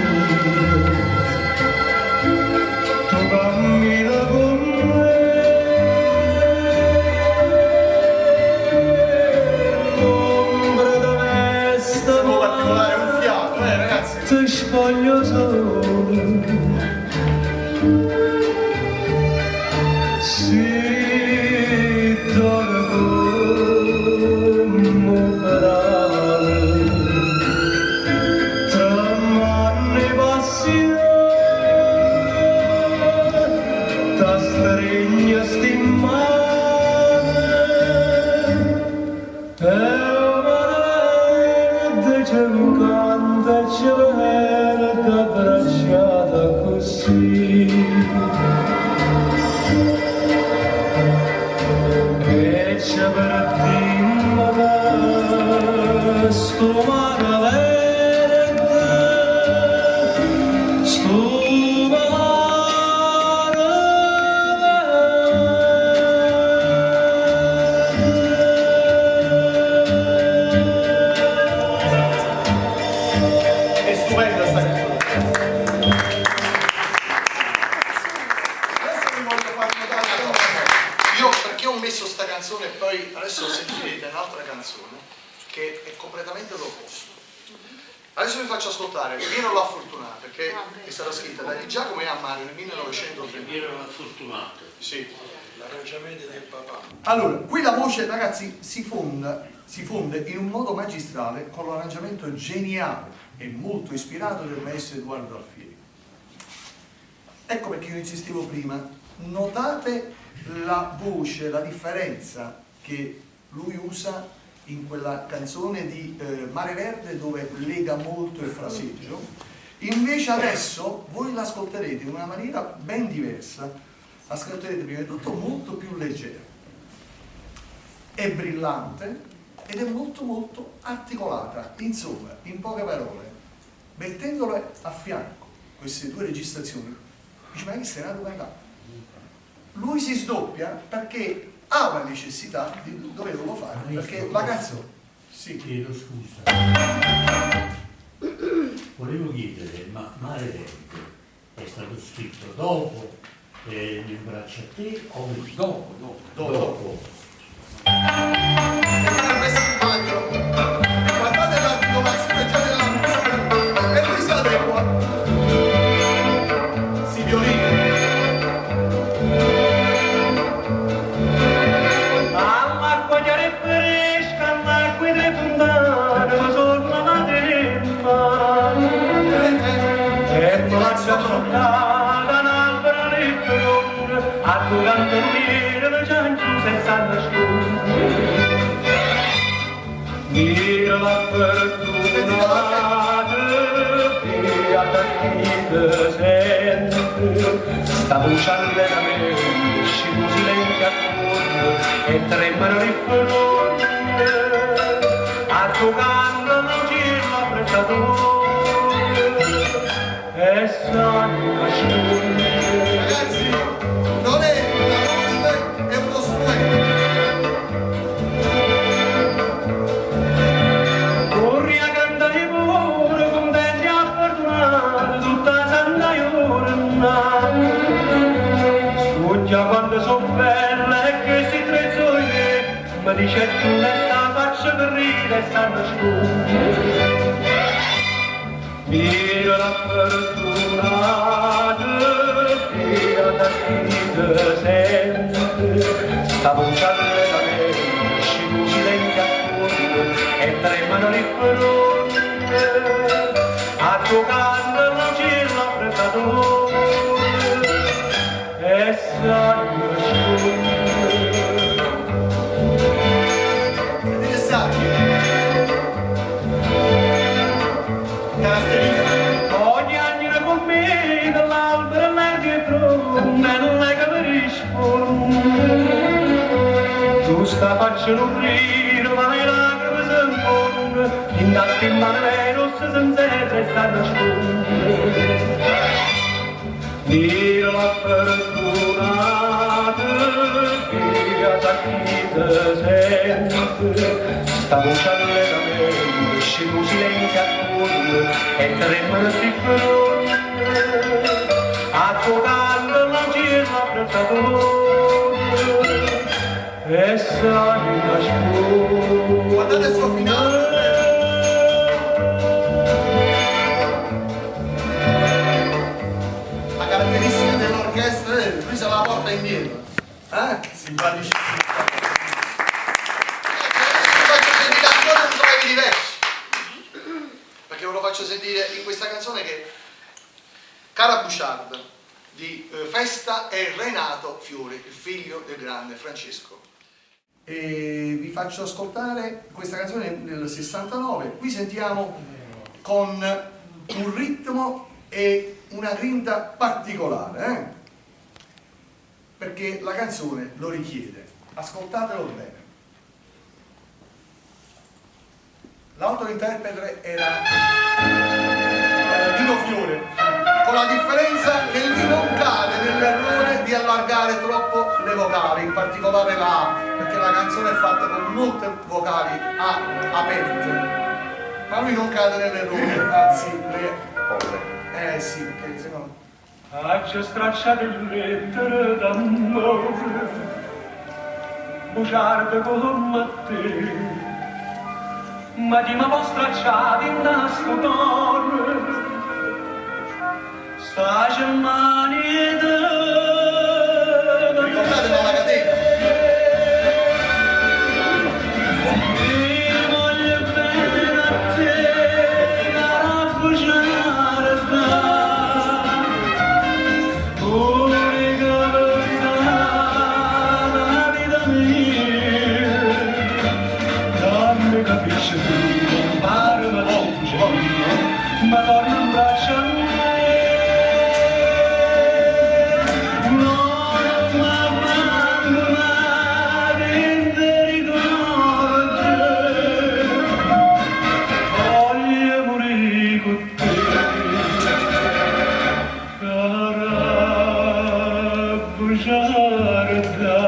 Tu cammina con me, l'ombra di questa Siamo particolare, un fiato, ragazzi. ti spoglio solo. Si dormo per tra manni passione, ta stregna stimare e verde c'è un canto e c'è verde abbracciata così. E c'è per te, ma sto mare verde, sto mare verde. È stupenda sta canzone. Adesso vi voglio far notare una cosa. Io perché ho messo sta canzone e poi adesso sentirete un'altra canzone che è completamente l'opposto. Adesso vi faccio ascoltare Piero La Fortunata, perché è stata scritta da Di Giacomo e Amaro nel 1930. Piero La Fortunata. Sì. L'arrangiamento del papà. Allora, qui la voce, ragazzi, si fonde in un modo magistrale con l'arrangiamento geniale e molto ispirato del maestro Edoardo Alfieri. Ecco perché io insistevo prima, notate la voce, la differenza che lui usa in quella canzone di Mare Verde dove lega molto il fraseggio, invece adesso voi l'ascolterete in una maniera ben diversa, ascolterete prima di tutto molto più leggera, è brillante ed è molto molto articolata, insomma, in poche parole, mettendole a fianco queste due registrazioni, dice ma che sei nato mai fa? Lui si sdoppia perché ha la necessità di doverlo fare, perché la canzone... Sì. Chiedo scusa. Volevo chiedere, ma Mare Verde è stato scritto dopo Mi abbraccia a te o Dopo. Dopo. Questo è un bagno. Guardate l'articolazione già della musica. E lui si adegua. Si violino. All'acqua chiara e fresca, all'acqua di fontana, ma sono la madremma. E faccia sottata un'albera lettone, a tu cantoniere la cianciusa e sanna scusa. Mira la fortunata, beata chi te sente, sta voce allenamente, scimo silenzio a cuore, e tremano le fronte, a giocando non gira l'apprezzatore, e sanno scusa. Ragazzi, non è una voce, è uno strumento. Corri a cantare pure, contenti a fortunare, tutta santa giornata. Sfuggia quando son belle e che si trezzone, mi dice tu ne sta faccia per ridere e stanno scusa. Mira la fortunata, beata chi te sente, sta voce allenamente, scimo silenzio a cuore, e tremano le fronte, a giocando non c'è l'apprezzatore, e sanno scusa. Sentite stacchi. Caratteristiche. Ogni anno con me dall'albero largo e pronto e non è che mi risponde. Tu sta facendo offrire ma le lacrime si infonde, in tasca in mano le rosse senza e sta nasconde. Mira la fortunata, beata chi te sente, sta voce allenamente, scemo silenzio a cuore, e tremano si fronte, a giocando non c'è l'apprezzatore, e sai la scuola. Guardate il suo finale. La caratteristica dell'orchestra è lui se la porta indietro. Simpaticissimo. Perché ve lo faccio sentire in questa canzone che Cara Bouchard di Festa è Renato Fiori, il figlio del grande Francesco. E vi faccio ascoltare questa canzone nel 69. Qui sentiamo con un ritmo e una grinta particolare, perché la canzone lo richiede. Ascoltatelo bene. l'altro interprete era Nino Fiore, con la differenza che lui non cade nell'errore di allargare troppo le vocali, in particolare la A, perché la canzone è fatta con molte vocali A aperte, ma lui non cade nell'errore, anzi le sì, perché se no Faccia stracciate lettere d'amore, bugiarde come te, ma di ma può stracciare in nasco cuore, sta Germania ricordate la catena. E voglio bene a te, cara bugiarde. Capisci tu, non pare ma legge, ma torna un braccio a me. Non m'abbandonare, te ricordi, voglio morire con te, cara bugiarda.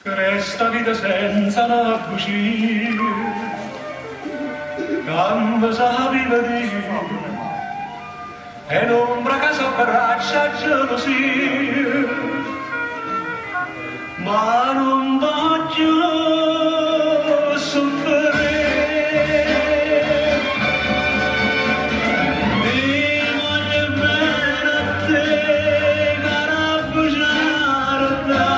Resta vita senza una bugia, cambia sa viva di e l'ombra che s'abbraccia gelosia, ma non voglio soffrire. Mi voglio bene a te, cara bugiarda.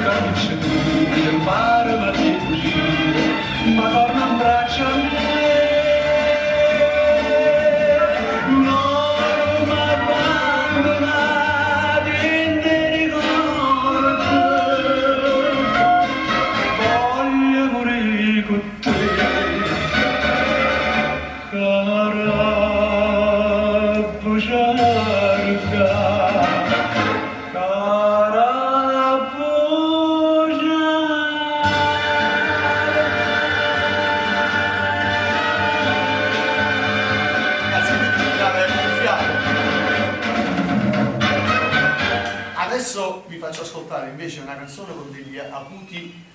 Capisci tu, non pare ma ti fuggire, ma torna un braccio a me. Non m'abbandonare, te ricordo, voglio morire con te, cara bugiarda. Adesso vi faccio ascoltare invece una canzone con degli acuti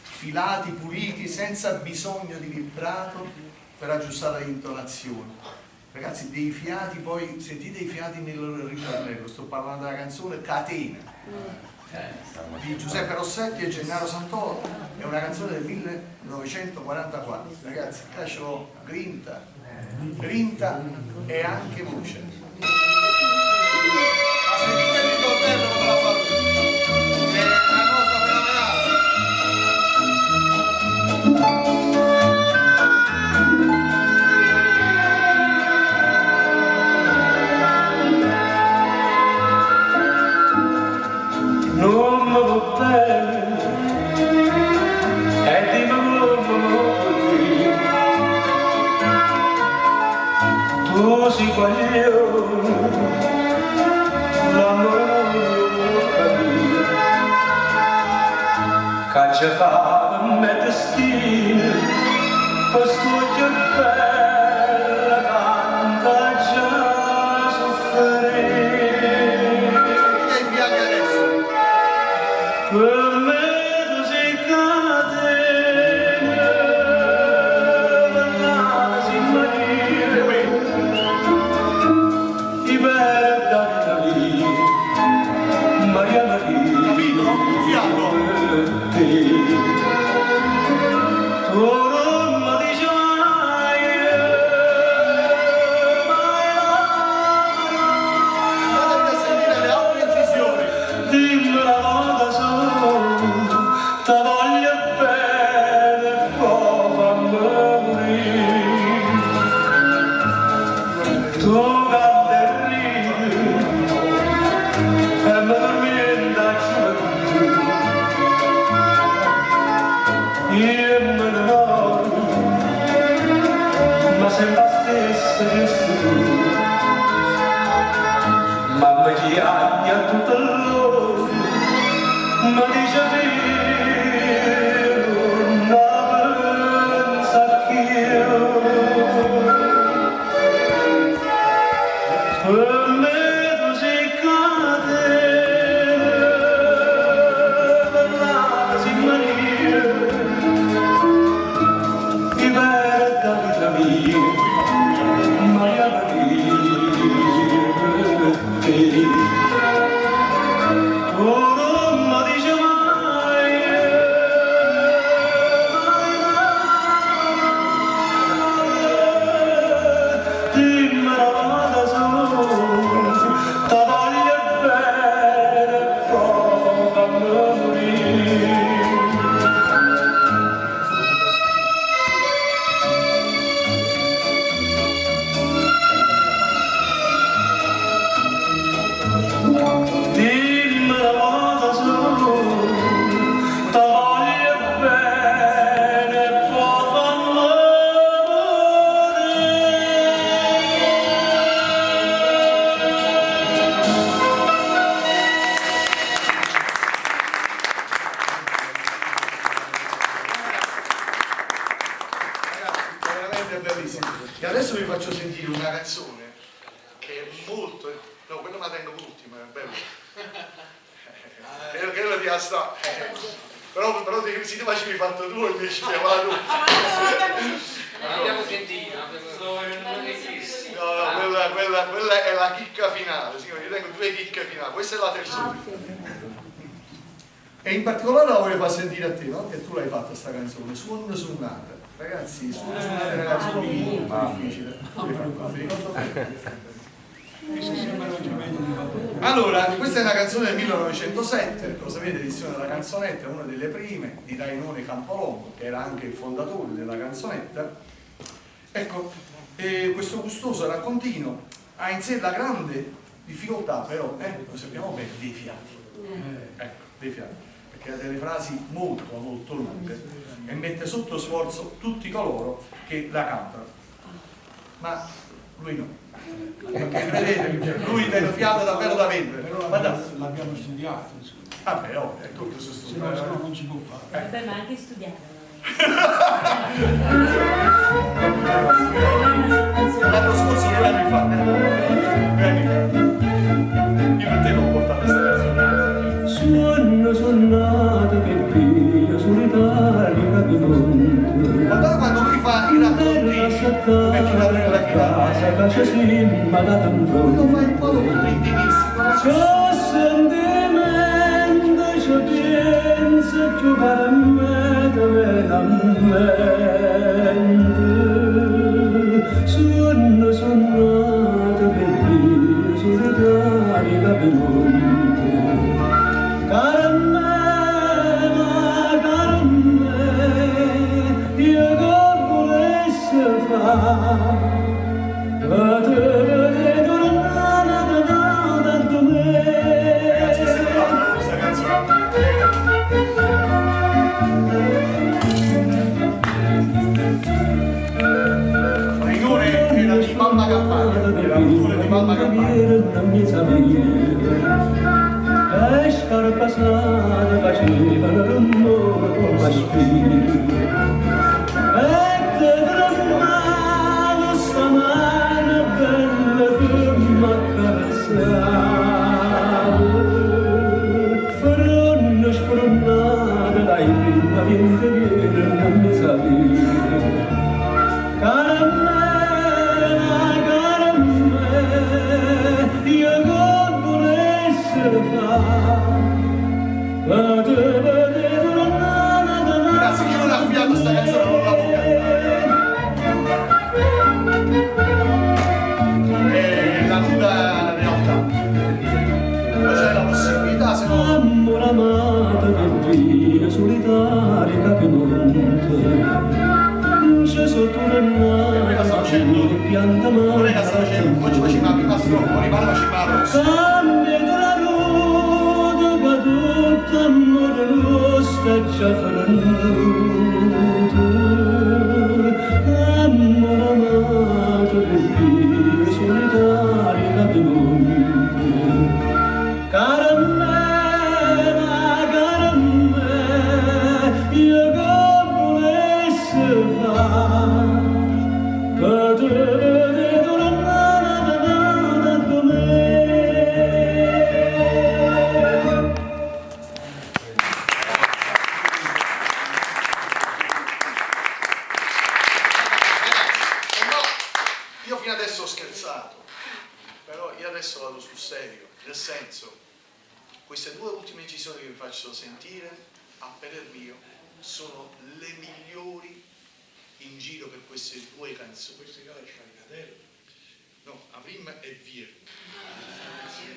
filati, puliti, senza bisogno di vibrato per aggiustare l'intonazione. Ragazzi, dei fiati, poi sentite i fiati nel ritornello, sto parlando della canzone Catena di Giuseppe Rossetti e Gennaro Santoro, è una canzone del 1944. Ragazzi, lascio grinta e anche voce. Ma sentite il ritornello come la fa lui, è una cosa Non mi va bene e dimmi come tu sei quello l'amore che ci fa me destino questo che bella tanta già soffrire. Per me tu sei catena, ballata sin morire, i verdi da via, Maria Maria, per te. Tu non mi dicai tu grande ridi e mi tormenta gioventù. Io me ne voglio, ma sempre la stessa che tu. Mamma ci agna tutto l'ora, ma dice vero, non pensa che io. Per me tu sei cadere, bella si mania, di verda vita mia, Maria Maria. Tu non mi dici mai, dimmela vada su, ti voglio bene, poi fammi morire. Dimmela vada su, ti voglio bene, poi fammi morire. Ragazzi, veramente bellissimo. E adesso vi faccio sentire una canzone che è molto... No, quello me la tengo per ultima, è bello. È quella di Asta. Però se ti facevi fatto tu invece mi va tu. Non abbiamo sentito, non esiste. No, quella è la chicca finale, signori, io tengo due chicche finali, questa è la terza. E in particolare la voglio far sentire a te, no? Che tu l'hai fatta sta canzone, Suono Suonata. Ragazzi, Suono Suonata è una canzone molto difficile. Mi ricordo bene. Allora, questa è una canzone del 1907, lo sapete, edizione della canzonetta, una delle prime di Rainone Campolongo, che era anche il fondatore della canzonetta. Ecco, questo gustoso raccontino ha in sé la grande difficoltà, però, lo sappiamo bene, dei fiati. Ecco, dei fiati, perché ha delle frasi molto, molto lunghe e mette sotto sforzo tutti coloro che la cantano. Ma lui no. Perché vedete, lui tiene fiato davvero da vendere. Però Ma dai. l'abbiamo studiato, insomma. Vabbè, è tutto su Se no non si può fare. Vabbè, ma anche studiare. L'anno scorso 2 anni fa. 2 anni fa. Io per te non portavo questa canzone. Suono suonato che pia solitaria di mondo. Guardate quando lui fa i racconti per chi la la chitarra. Faccia simma da tanto. Lo fa in modo molto intimistico. C'ho sentimento, c'ho penso, giocare a me, dove non mente. Suono suonato per pia solitaria di mondo. Cara me, io che volessi fare, ma te vedo lontana da me. Ragazzi, questa è bella questa canzone. Rainone era di Palma Campania, era l'autore di Palma Campania. E scarpa sana facevano rumore come spine. E te tremava sta mano bella che m'accarezzava. Faranno spronnate dai prima niente viene non mi sapere. Cara me, io che volessi fare. Ragazzi, chi non ha affiato sta non è che sta facendo, poi ci facciamo la prima strofa, poi rimane facciamo la prossima. Cambia della ruota che tutto amore lo sta già faranno. Amore amato per vivere solitario caduto. Cara me, io che volessi fare, per te vedere tornare da me. No, io fino adesso ho scherzato, però io adesso vado sul serio, nel senso, queste due ultime incisioni che vi faccio sentire, a parer mio, sono le migliori in giro per queste due canzoni. No, la prima è Vierne.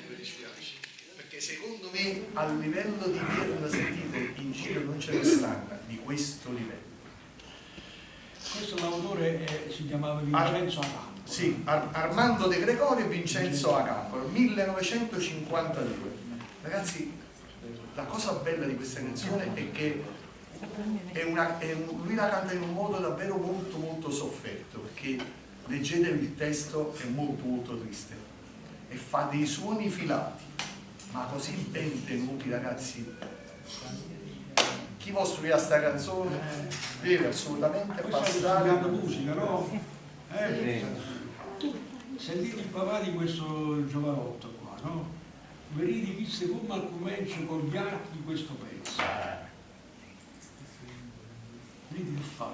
Mi dispiace. Perché secondo me al livello di Vierne, sentite, in giro non ce ne stanno di questo livello. Questo l'autore si chiamava Vincenzo Acampo. Sì, Armando De Gregorio e Vincenzo Acampo, 1952. Ragazzi, la cosa bella di questa canzone è che lui la canta in un modo davvero molto molto sofferto, perché leggete il testo, è molto molto triste e fa dei suoni filati, ma così ben tenuti, ragazzi. Chi può studiare sta canzone deve assolutamente Questa è passare. studiando musica, no? Tu sentite il papà di questo giovanotto qua, no? Vedi viste come comincia con gli archi di questo pezzo. Vedi che fa.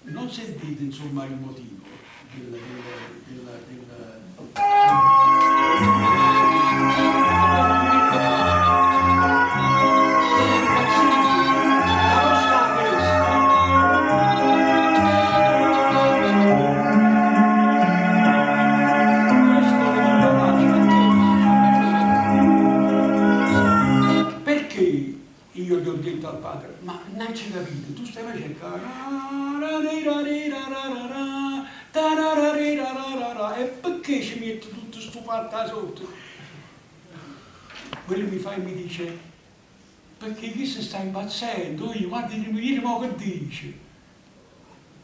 Non sentite insomma il motivo del io gli ho detto al padre, ma non ci capite, tu stai facendo e perché ci metti tutto sto fatta sotto? Quello mi fa e mi dice, perché chi si sta impazzendo? Io guarda, vieni mo che dice.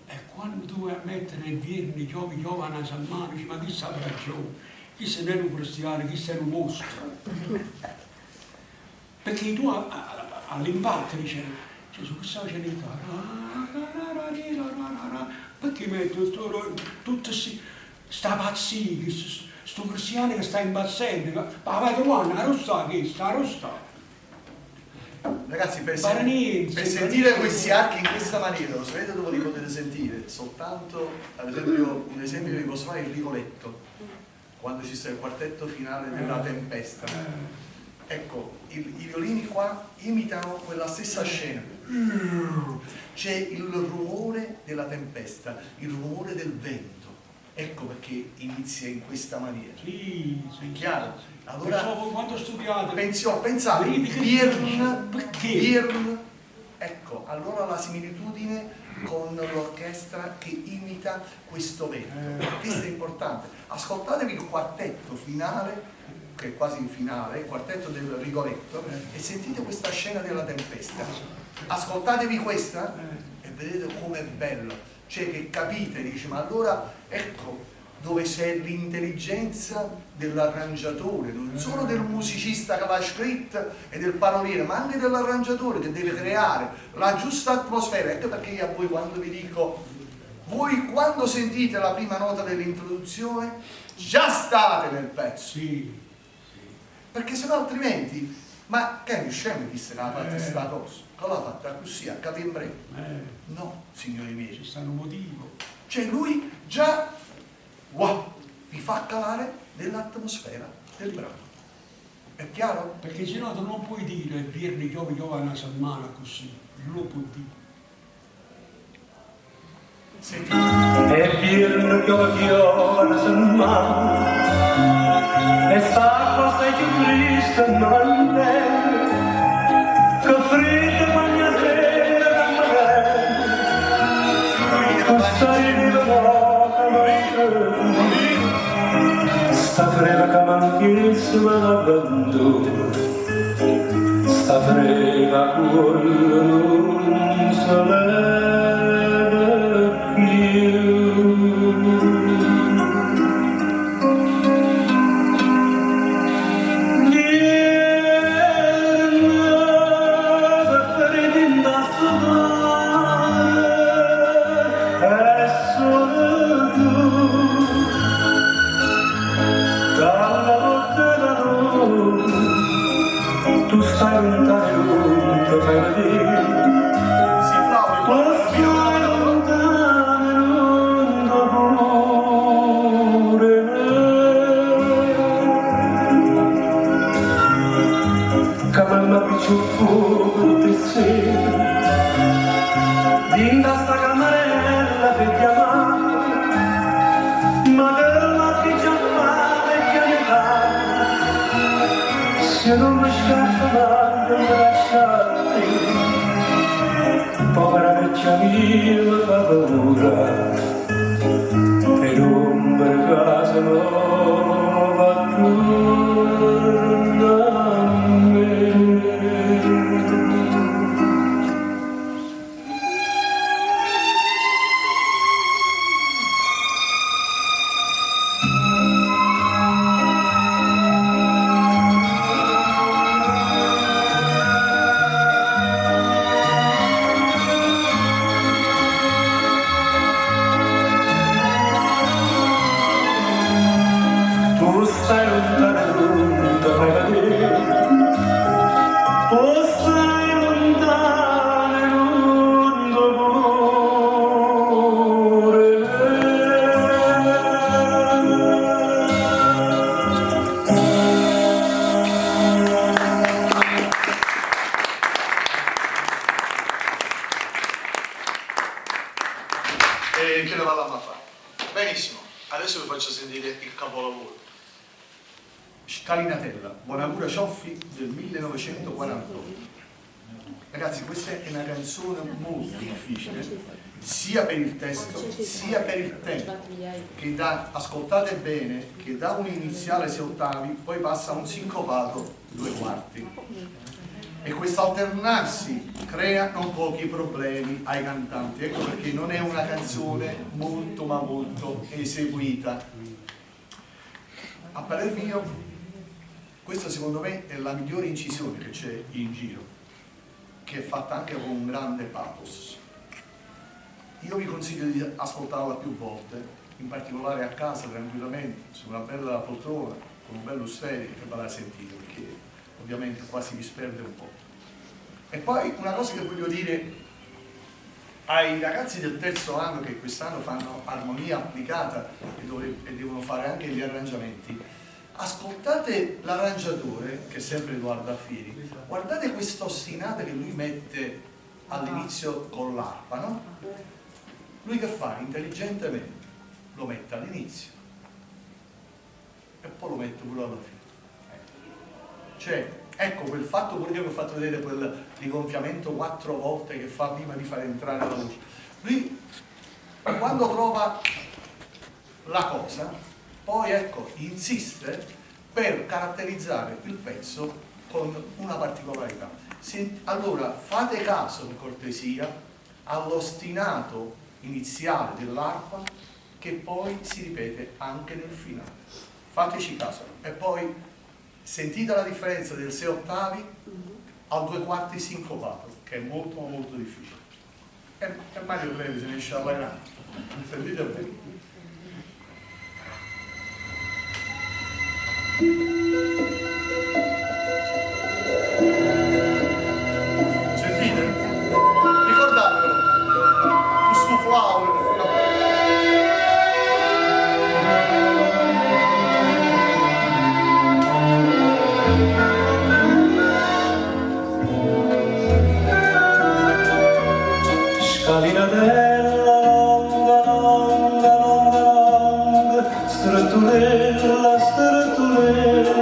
E quando tu vai a mettere il Vierne, giovane Salmano, dici, ma chi sa ragione? Chi se ne è un cristiano, chi se ne è un mostro? Perché tu all'impatto dice, Gesù che sta facendo? Perché metto tutto sta pazzia, sto cristiano che sta impazzendo, ma vai trovare una rossa che sta rossa. Ragazzi, per niente, sentire questi archi in questa maniera, lo sapete dove li potete sentire? Soltanto, ad esempio, un esempio che vi posso fare è il Rigoletto, quando ci sta il quartetto finale della Tempesta. Ecco, i violini qua imitano quella stessa scena. C'è il rumore della tempesta, il rumore del vento. Ecco perché inizia in questa maniera. Sì, È chiaro? Allora, quando studiate, pensate, Vierne, perché? ecco, allora la similitudine con l'orchestra che imita questo vento. Questo è importante. Ascoltatevi il quartetto finale, che è quasi in finale, il quartetto del Rigoletto, e sentite questa scena della tempesta. Ascoltatevi questa e vedete com'è bello. Cioè che capite, dice, ma allora ecco dove c'è l'intelligenza dell'arrangiatore, non solo del musicista che l'ha scritto e del paroliere, ma anche dell'arrangiatore che deve creare la giusta atmosfera. Ecco perché io a voi quando vi dico, voi quando sentite la prima nota dell'introduzione, già state nel pezzo. Sì. Perché sennò altrimenti, ma che è scemo chi se l'ha fatta questa cosa? Che l'ha fatta così, a capimbre? No, signori miei. Ci sta un motivo. Cioè lui già vi fa calare nell'atmosfera del brano. È chiaro? Perché sennò tu non puoi dire Vierne giovane Salmana così, non lo puoi dire. Sentite. E Vierne giovane Salmana triste amante, che freddo ogni sera da me, tu stai sta frega che manchissima d'abbandono, sta frega quello non se leva più. Tu stai lontano, non fai vedere. Si flauta Tu stai lontano, pure me. Che mamma piccio fuoco tutte sere, dinda sta camarella per chiamare, ma che la piccia fare che mi fa. Se non mi scappa mai di lasciarti, povera vecchia mia mi fa paura, per un per casa nuova torna a me. Tu stai lontano, non ti fai vedere. Tu stai lontano, non pure E che ne parliamo a fare? Benissimo, adesso vi faccio sentire il capolavoro. Scalinatella, Bonaventura Cioffi del 1948. Ragazzi, questa è una canzone molto difficile, sia per il testo, sia per il tempo, che dà, ascoltate bene, che da un iniziale 6 ottavi, poi passa a un sincopato 2 quarti. E questo alternarsi crea non pochi problemi ai cantanti, ecco perché non è una canzone molto ma molto eseguita. A parer mio, questa secondo me è la migliore incisione che c'è in giro, che è fatta anche con un grande pathos. Io vi consiglio di ascoltarla più volte, in particolare a casa tranquillamente, su una bella poltrona, con un bello stereo, che ve la sentite, perché ovviamente qua si disperde un po'. E poi una cosa che voglio dire ai ragazzi del terzo anno che quest'anno fanno armonia applicata e devono fare anche gli arrangiamenti, ascoltate l'arrangiatore, che è sempre Edoardo Alfieri, guardate questa ostinata che lui mette all'inizio con l'arpa, no? Lui che fa? Intelligentemente lo mette all'inizio e poi lo mette pure alla fine. Cioè, ecco, quel fatto pure che vi ho fatto vedere, quel rigonfiamento 4 volte che fa prima di far entrare la voce. Lui, quando trova la cosa, poi ecco, insiste per caratterizzare il pezzo con una particolarità. Allora, fate caso, per cortesia, all'ostinato iniziale dell'arpa che poi si ripete anche nel finale. Fateci caso. E poi sentite la differenza del 6 ottavi al 2 quarti sincopato, che è molto molto difficile. E Mario Trevi se ne esce alla grande. Sentite bene. Sentite? Ricordatelo. Questo flauto. Scalinatella longa, longa, longa, longa, strettunella, strettunella,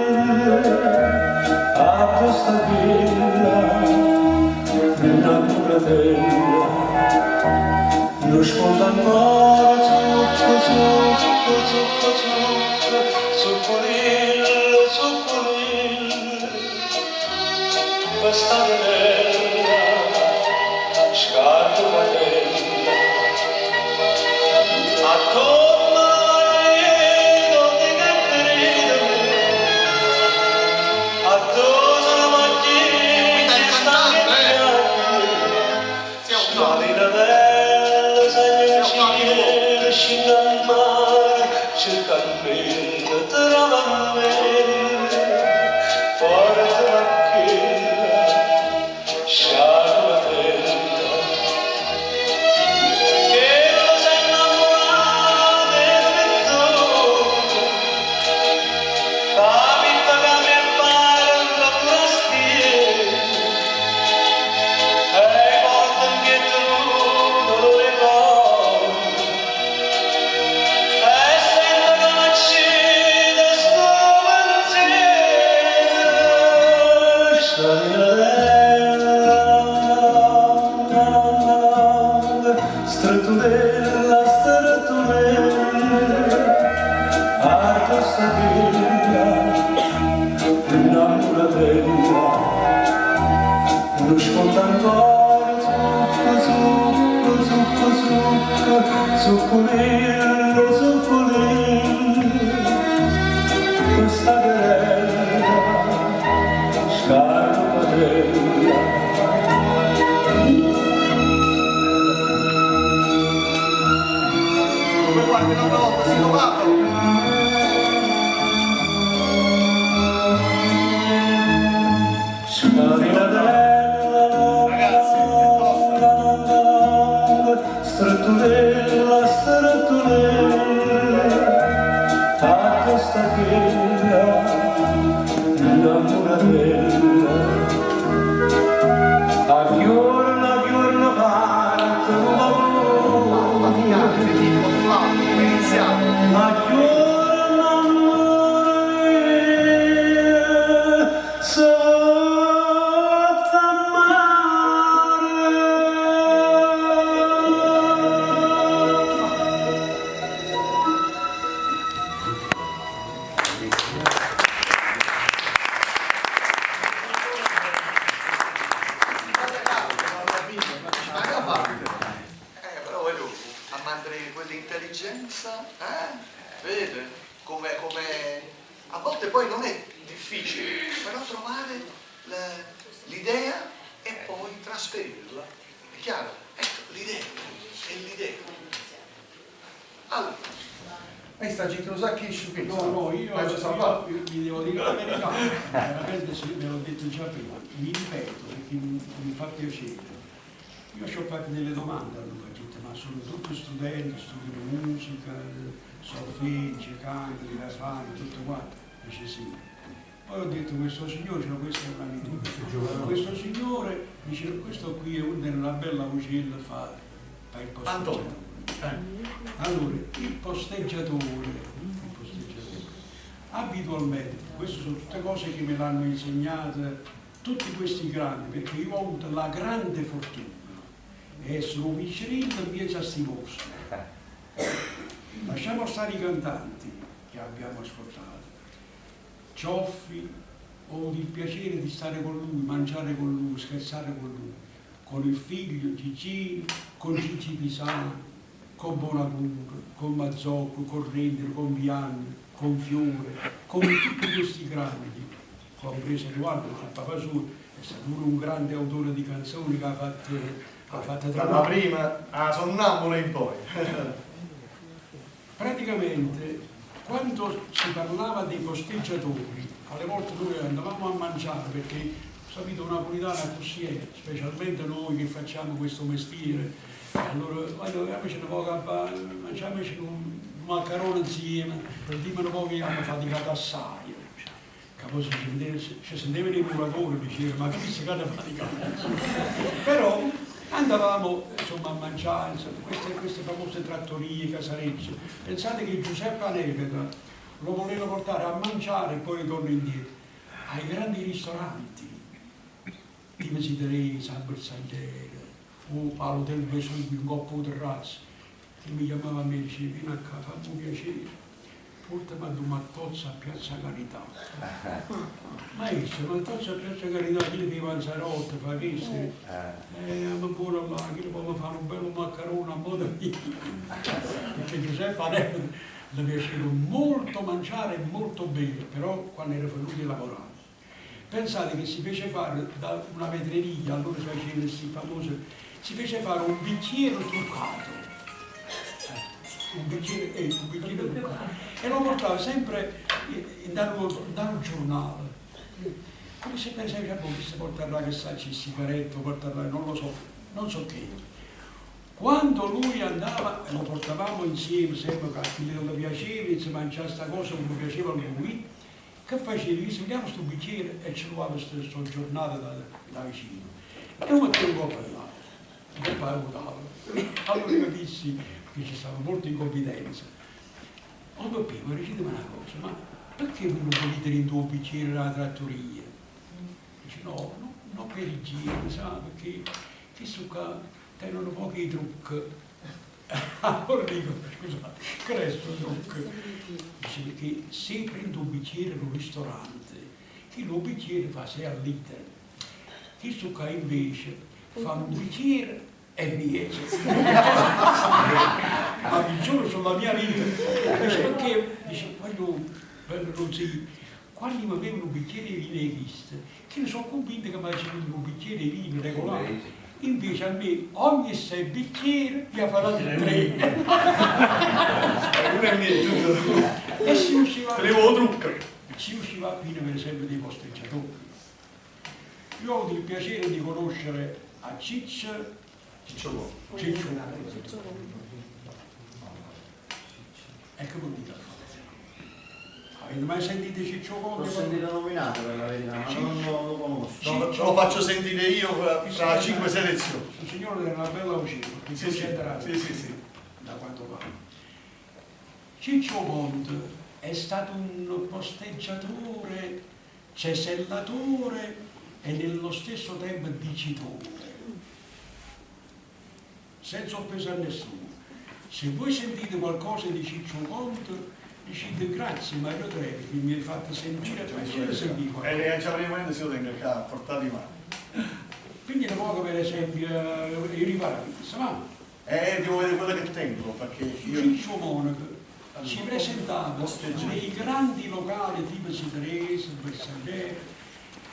Ragazzi, è tosta. Strettunella, strettunella, a questa chiesa innamoratella, a giorno parte un La finale di Tipo Flavio, come è iniziato? a giorno amore sotto Però voglio a mantenere quell'intelligenza, vede come a volte poi non è difficile, però trovare l'idea e poi trasferirla. È chiaro? Ecco, l'idea è l'idea. Allora, lei sta dicendo sa che è No, io vi devo dire la verità, veramente sì, ve l'ho detto già prima, mi ripeto perché mi fa piacere. Io ci ho fatto delle domande a lui, ma sono tutti studenti, studiano musica, solfeggio, canti, fanno, tutto quanto. Dice sì. Poi ho detto questo signore, questa è una mia. Questo signore dice questo qui è una bella vocella, fa il posteggiatore. Allora, il posteggiatore, abitualmente, queste sono tutte cose che me l'hanno insegnate tutti questi grandi, perché io ho avuto la grande fortuna di essere un vicerino in via Stimoso. Lasciamo stare i cantanti che abbiamo ascoltato. Cioffi, ho avuto il piacere di stare con lui, mangiare con lui, scherzare con lui, con il figlio Gigino, con Gigi Pisano, con Bonaventura, con Mazzocco, con Rendere, con Vianni, con Fiore, con tutti questi grandi, compreso Eduardo, il papà suo, è stato pure un grande autore di canzoni che ha fatto dalla prima a Sonnambula in poi. Praticamente, quando si parlava dei posteggiatori, alle volte noi andavamo a mangiare perché, sapete, una napolitana così è, specialmente noi che facciamo questo mestiere. Allora, mangiamoci un po', mangiamoci un maccherone insieme, dimmi un po' che abbiamo faticato assai. Poi ci sentivano i muratori, diceva, ma chi si cade faticato? Però andavamo insomma, a mangiare, insomma, queste famose trattorie, casarecce. Pensate che Giuseppe Anelga lo voleva portare a mangiare e poi ritorna indietro. Ai grandi ristoranti, di Mesiterei, San Bersangere, o Paolo del Vesuvio, un coppo terrazzo, che mi chiamava a me e diceva, vieni a casa, fammi un piacere, portami ad un mattozzo a Piazza Carità. Maestro, mattozzo a Piazza Carità, chi le panzarotte, fa questo? Ma pure là, chi le può fare un bello maccherone a modo mio? Perché Giuseppe Anello le piaceva molto mangiare e molto bere, però quando era venuto a lavorare. Pensate che si fece fare da una vetreria, allora si faceva questi famosi, si fece fare un bicchiere truccato. Un bicchiere truccato. E lo portava sempre dal giornale. Come se per esempio che si porterà che sa il sigaretto, porterà, non lo so, non so che. Quando lui andava, e lo portavamo insieme, sempre a chi le piaceva, si mangiava questa cosa come piaceva a lui, che facevi? Gli vediamo questo bicchiere e ci trovava questa giornata da vicino. E lo mettevo un po' per là, e poi lo davo. Allora io dissi, che ci stava molto in confidenza, oh Peppino, recitemi una cosa, ma perché non volete in tuo bicchiere la trattoria? Dice no, per igiene, sa, perché questo qua tengono pochi trucchi. Allora dico, scusate, che resto trucchi? Dice perché se prendo un bicchiere in un ristorante, chi lo bicchiere fa 6 al litro, questo qua invece fa un bicchiere e 10. Ma vi giuro sulla mia vita. Dice perché? Dice, voglio così, quando mi avevano un bicchiere di vino che ne sono convinto che mi facevano un bicchiere di vino regolare. Invece a me ogni 6 bicchieri mi ha fatto 3. E si usciva a fine per esempio dei posteggiatori. Io ho avuto il piacere di conoscere a Ciccio Ciccio e che vuol dire? Avete mai sentito Ciccio Conte? L'ho sentito nominato per la verità, ma non lo conosco. No, lo faccio sentire io fra 5 selezioni. Il signore era una bella vocina, perché Sì, sì, c'entra sì. da quanto parla. Ciccio Conte è stato un posteggiatore, cesellatore e nello stesso tempo dicitore. Senza offesa a nessuno. Se voi sentite qualcosa di Ciccio Conte, dicete grazie Mario Trevi che mi hai fatto sentire, facete sentire qualcosa. E già praticamente si lo tengo a portare di mano. Quindi ne poco per esempio i riparaviti, va? Devo vedere quello che tengo, perché io... Ciccio Monaco si presentava nei grandi locali tipo Sidrese, Bersagliere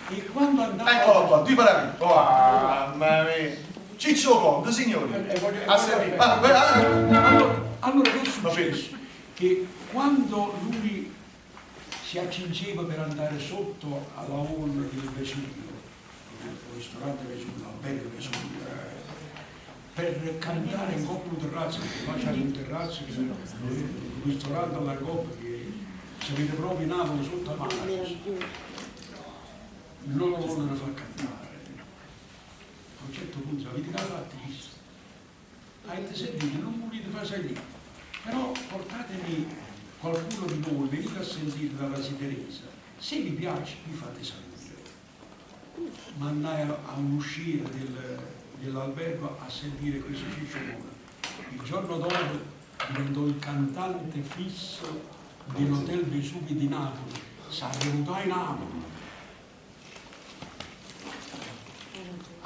e quando andava... Eccolo qua, due paraviti. Oh, mamma mia. Ciccio Conte, signori. Allora che è successo? Che quando lui si accingeva per andare sotto alla hall del Vesuvio, il ristorante Vesuvio, l'albergo Vesuvio, per cantare in Coppa un terrazzo, perché qua c'è un terrazzo, il ristorante alla Coppa che si vede proprio in Napoli sotto la mano. Non lo vogliono far cantare. A un certo punto avete fatto questo. Avete sentito, non volete fare salire. Però portatemi qualcuno di voi, venite a sentire dalla Sideresa. Se vi piace, vi fate salire. Ma andai a uscire dell'albergo a sentire questo Ciccio Monaco. Il giorno dopo diventò il cantante fisso dell'Hotel Vesuvio di Napoli. Si è venuto a Napoli.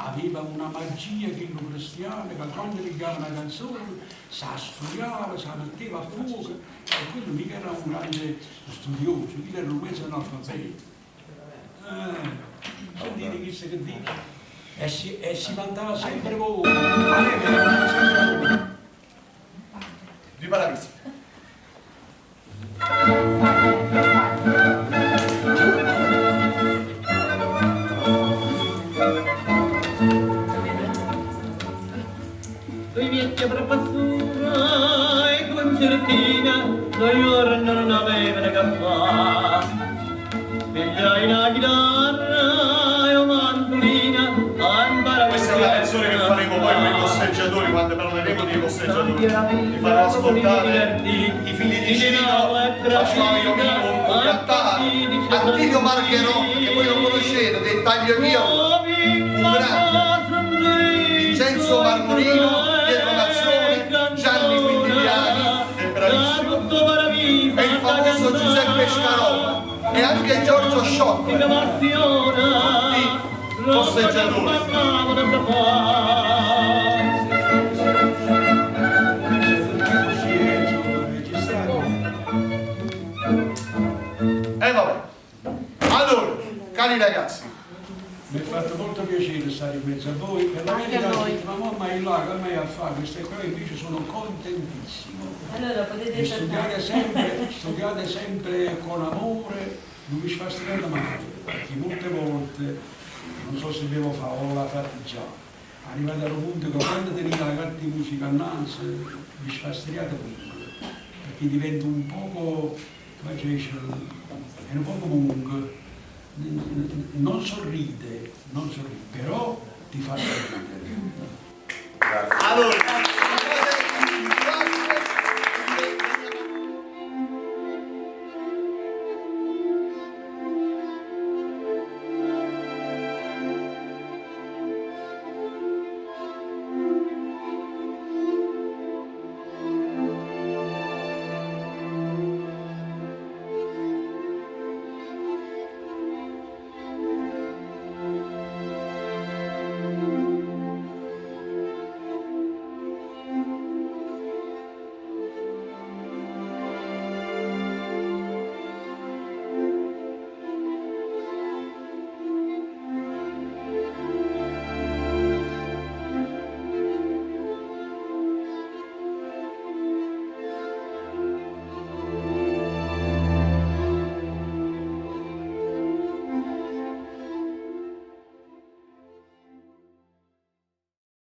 Aveva una magia che lo cristiano, che quando legava una canzone, sa studiava, sa metteva a fuoco, e quello mica era un grande studioso, quello era un mezzo analfabeto. Non dire chi se che dice. E si vantava sempre voi. Due paraviti. Vecchia prepazzatura e concertina, due giorni non aveva da caffè. Pigliai una chitarra e una mandolina, a imparare. Questa è una canzone che faremo poi con i posteggiatori, quando parleremo dei posteggiatori. Vi farò ascoltare i figli di Cirino, facciamo io mio, un cantare, Attilio Margherò, che voi non conoscete, del Tagliaviola, un grande, Vincenzo Marmorino, Pietro Mazzone, Gianni Quintigliani, è bravissimo, e il famoso Giuseppe Scarola, e anche Giorgio Sciocco, posteggiatori. E vabbè. Allora, cari ragazzi, mi è fatto molto piacere stare in mezzo a voi. Per la verità, ma mamma il lago a me a fare queste cose invece sono contentissimo. Allora potete Studiate sempre con amore, non vi sfastidiate mai, perché molte volte, non so se devo fare, o la fate già, arrivate al punto che quando tenete la carta di musica annanzi, vi sfastidiate prima, perché diventa un poco, come si dice, è un poco lungo. Non sorride, però ti fa sorridere. allora